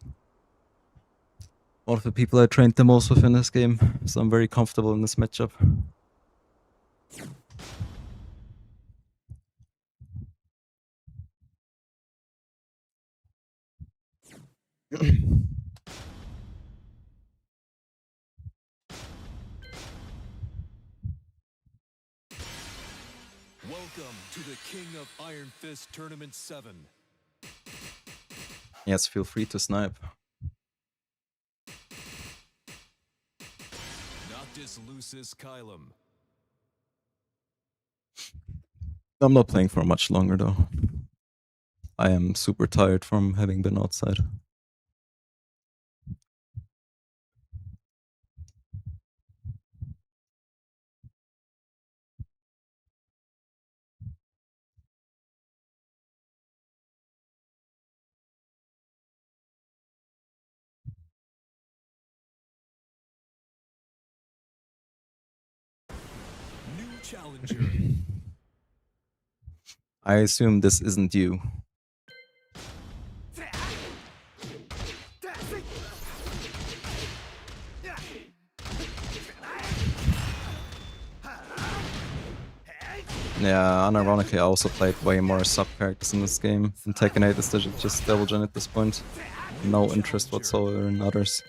one of the people I trained the most with in this game, so I'm very comfortable in this matchup. Welcome to the King of Iron Fist Tournament 7. Yes, feel free to snipe. Noctis Lucis Kylum. I'm not playing for much longer though. I am super tired from having been outside. New challenger. I assume this isn't you. Yeah, unironically, I also played way more sub-characters in this game. And Tekken 8 is just Devil Jin at this point. No interest whatsoever in others.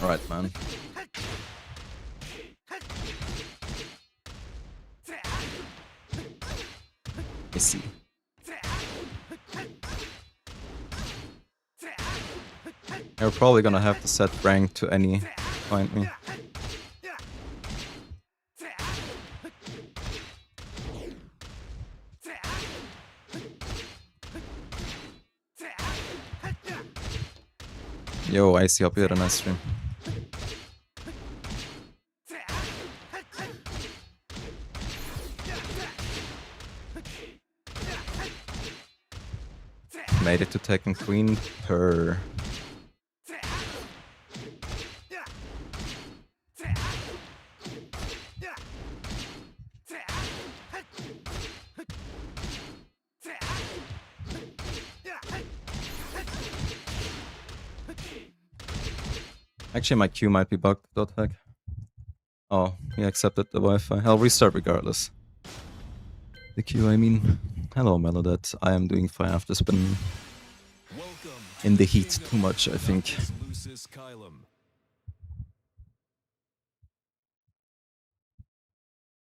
Alright, man. I see. You're probably gonna have to set rank to any, find me. Yo, I see. Hope you had a nice stream. Made it to Tekken Queen per. Actually, my queue might be bugged. .hack. Oh, he accepted the Wi-Fi. I'll restart regardless. The queue, I mean. Hello, Melodet. I am doing fine. I've just been in the heat too much, I think.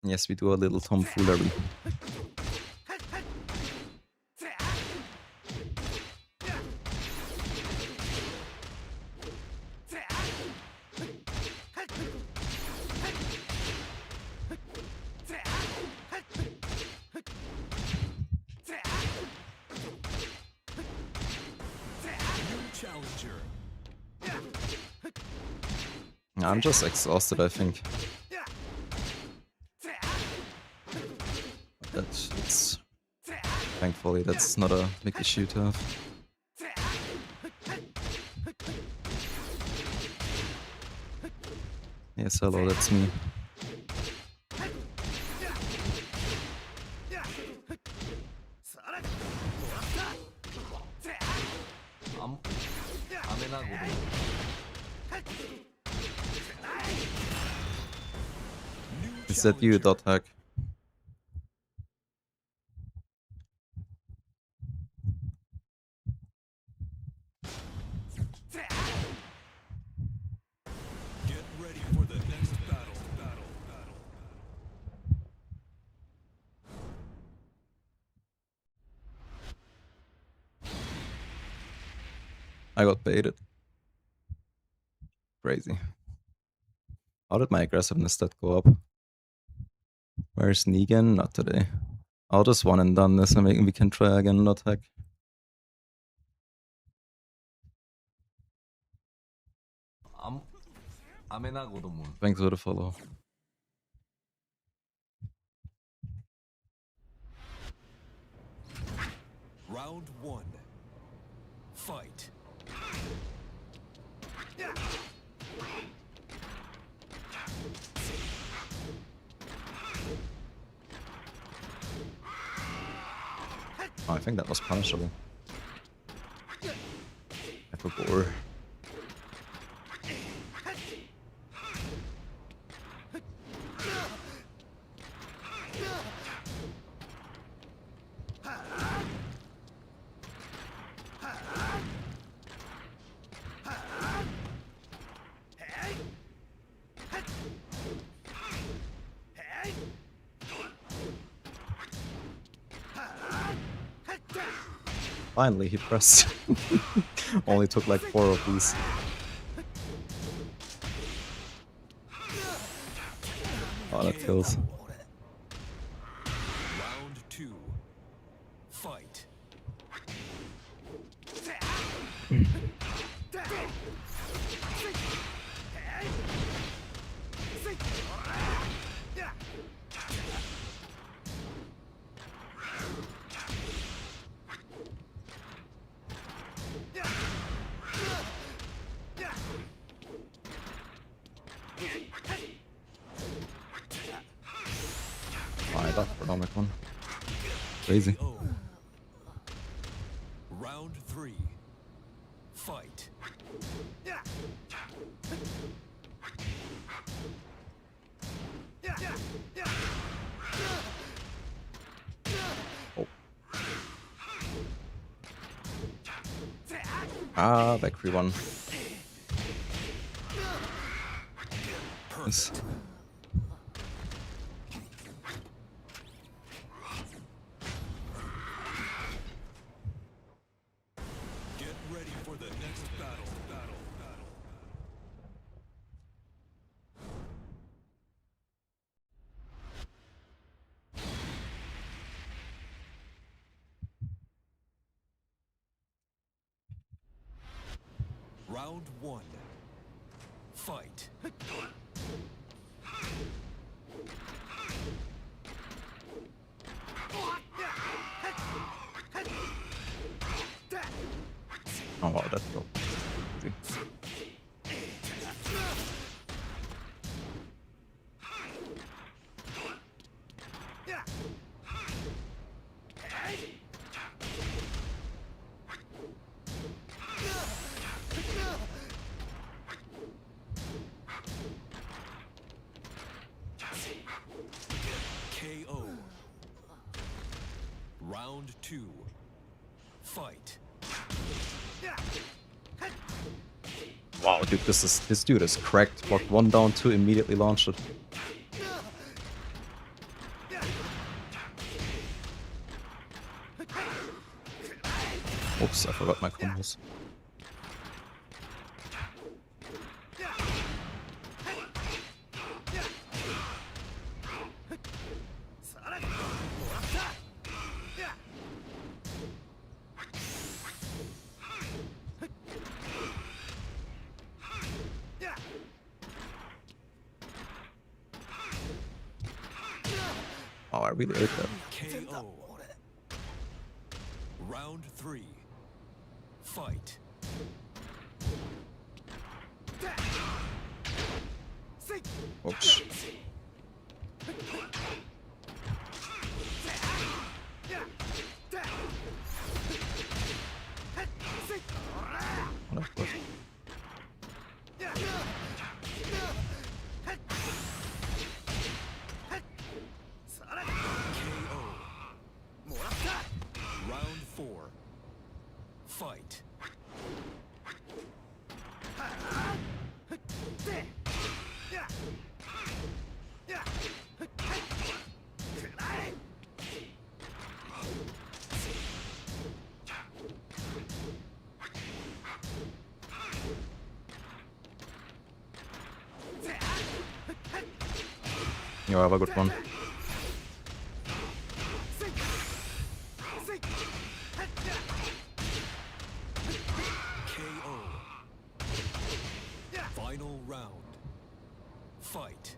Yes, we do a little tomfoolery. I'm just exhausted, I think. It's thankfully that's not a big issue to have. Yes, hello, that's me. Is that you, .hack? Get ready for the next battle. I got baited. Crazy. How did my aggressiveness stat go up? Where's Negan? Not today. I'll just one and done this and we can try again, .hack. Thanks for the follow. Round 1. Fight. Oh, I think that was punishable. I forgot. Finally, he pressed. Only took like 4 of these. Oh, that kills. Round 2. Fight. Oh, I got Pronamic one. Crazy. KO. Round 3. Fight. Oh. Ah, back 3-1. Nice. Get ready for the next battle. Round 1. Fight. Oh wow, that broke. Easy. KO. Round 2. Fight. Wow, dude, this dude is cracked. Blocked 1 down, 2, immediately launched it. Oops, I forgot my combos. Oh, I really ate that. KO. Round 3. Fight. Oops. Oh, that's good. KO. Round 4. Fight. You have a good one. KO. Final round. Fight.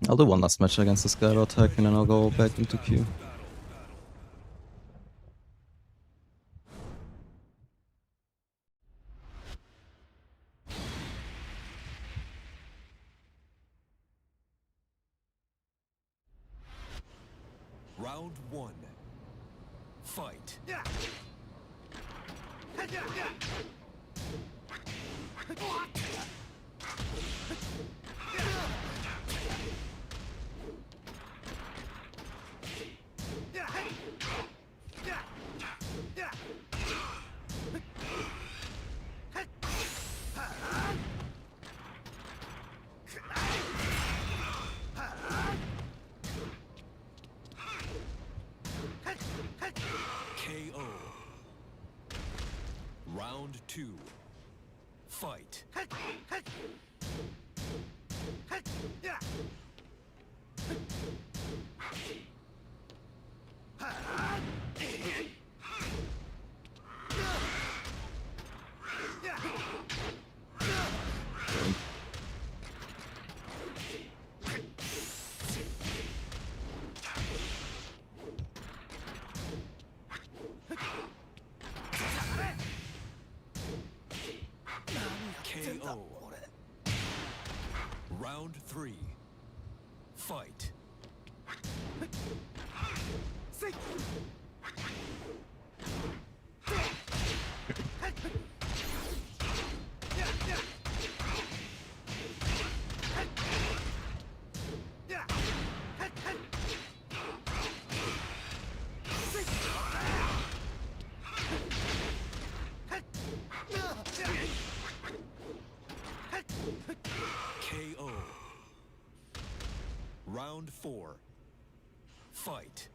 I'll do one last match against this guy about tech and then I'll go back into queue. Round one. Fight. KO. Round two. Fight. KO. Round three. Fight. KO. Round four. Fight.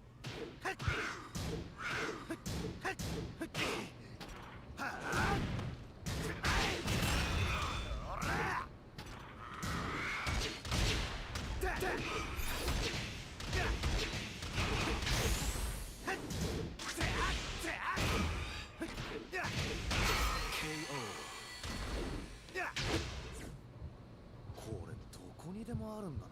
KO. これどこにでもあるんだな。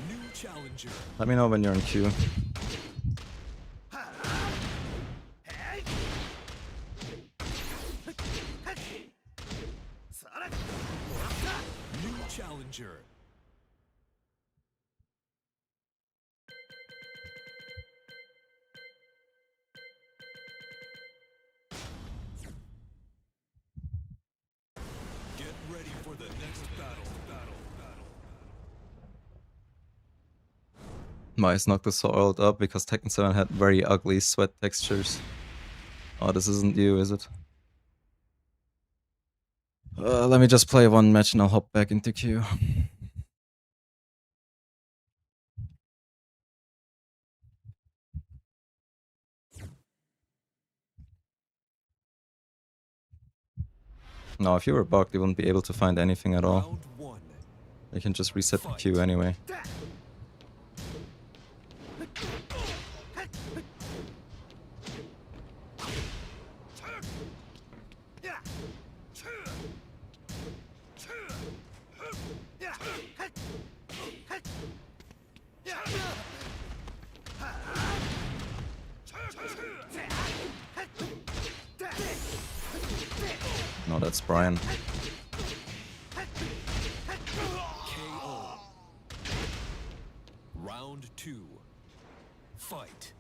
New challenger. Let me know when you're in queue. New challenger. Get ready for the next battle. My Snook is so oiled up because Tekken 7 had very ugly sweat textures. Oh, this isn't you, is it? Let me just play one match and I'll hop back into queue. No, if you were bugged, you wouldn't be able to find anything at all. Round one. You can just reset the queue anyway. No, that's Brian. KO. Round two. Fight.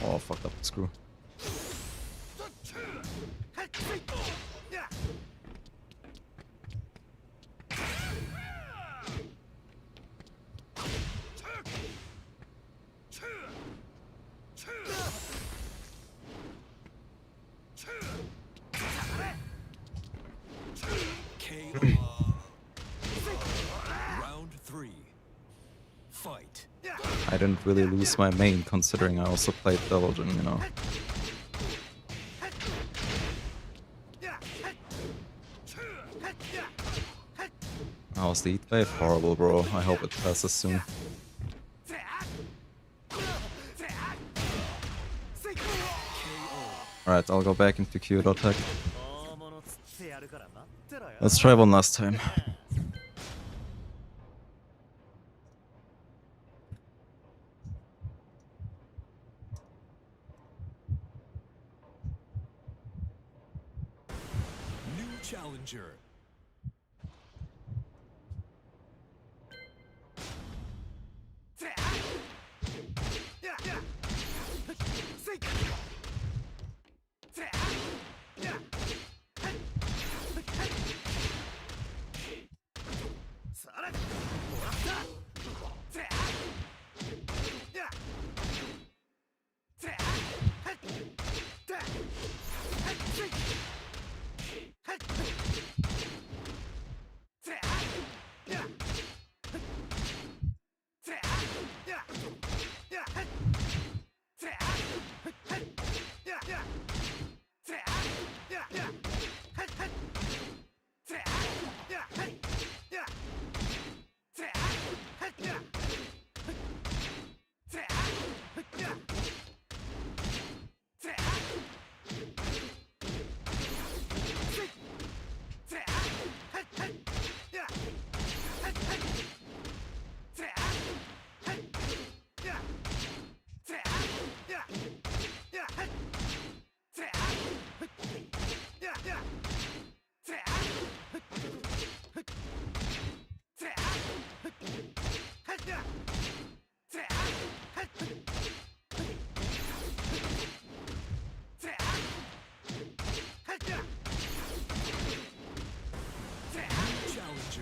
Oh, fucked up the screw. KO. Round three. Fight. I didn't really lose my main considering I also played Belgian, you know. How's the heat wave? Horrible, bro. I hope it passes soon. Alright, I'll go back into Q attack. 大物釣ってやるから待ってろよ Let's try one last time. New challenger.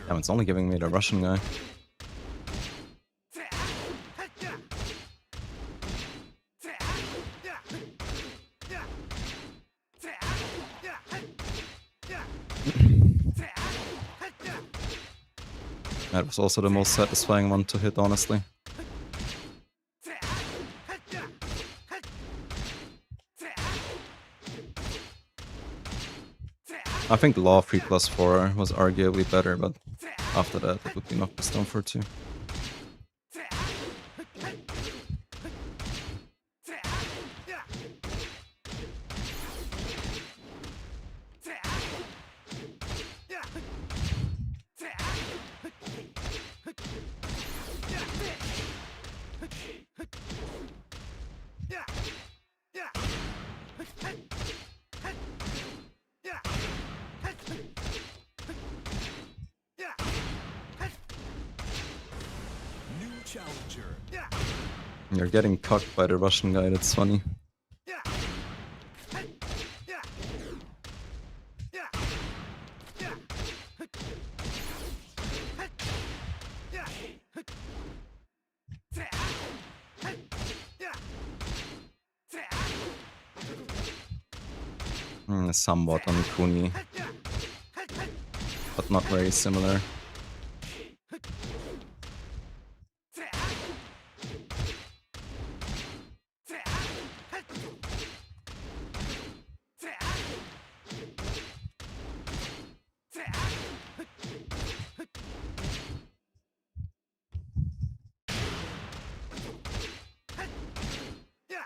Damn, it's only giving me the Russian guy. That was also the most satisfying one to hit, honestly. I think Law 3+4 was arguably better, but after that it would be Noctis down for 2. Challenger. You're getting cucked by the Russian guy, that's funny. Somewhat on Kuni, but not very similar.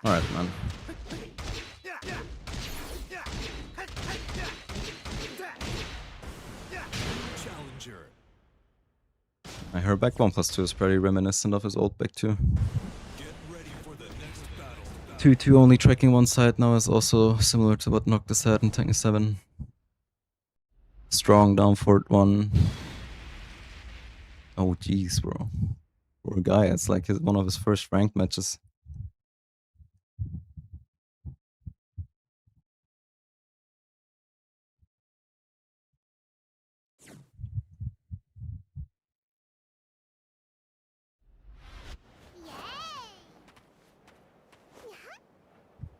Alright, man. Challenger. Her back 1+2 is pretty reminiscent of his old back 2. Get ready for the next battle. 2-2 only tracking one side now is also similar to what Noctis had in Tekken 7. Strong down forward 1. Oh jeez, bro. Poor guy, it's like one of his first ranked matches.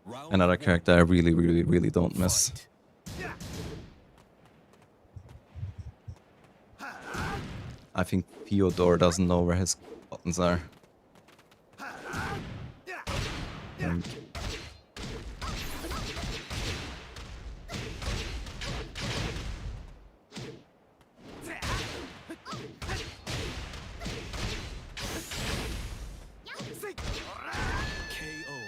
Round Another one. character I really don't miss. I think Fyodor doesn't know where his buttons are. And KO.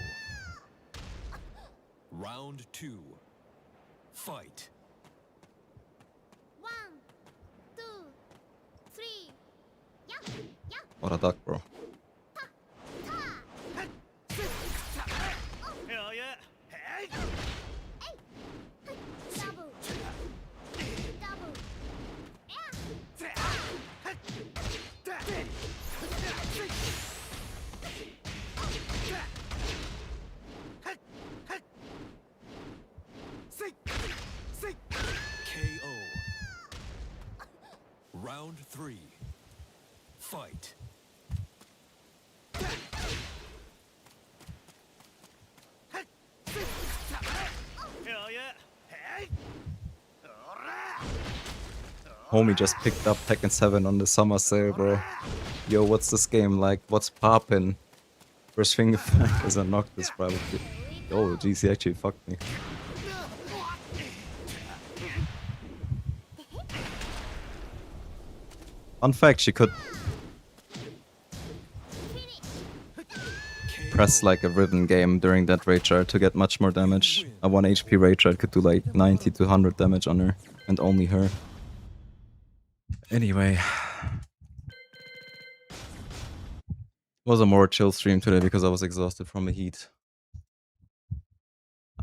Round Round 2. Fight. 1, 2, 3, yeah, yeah, What a duck, bro. double, double, yeah, KO. Round 3. Fight. Homie just picked up Tekken 7 on the summer sale, bro. Yo, what's this game like? What's poppin'? First finger flag is a Noctis, probably. Yo, geez, he actually fucked me. Fun fact, she could press like a rhythm game during that Raychard to get much more damage. A 1 HP Raychard could do like 90 to 100 damage on her, and only her. Anyway. Was a more chill stream today because I was exhausted from the heat.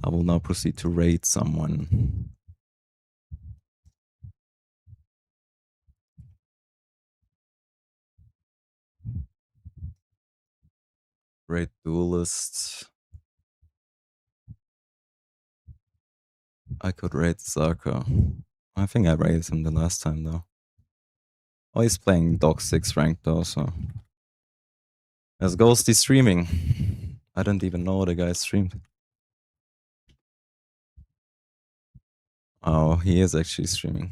I will now proceed to raid someone. Raid Duelist. I could raid Saka. I think I raided him the last time though. Oh, he's playing Dog 6 ranked though, so. There's Ghosty streaming. I didn't even know the guy streamed. Oh, he is actually streaming.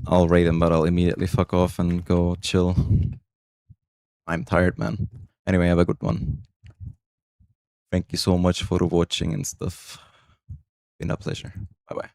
I'll raid him, but I'll immediately fuck off and go chill. I'm tired, man. Anyway, have a good one. Thank you so much for watching and stuff. Been a pleasure. Bye bye.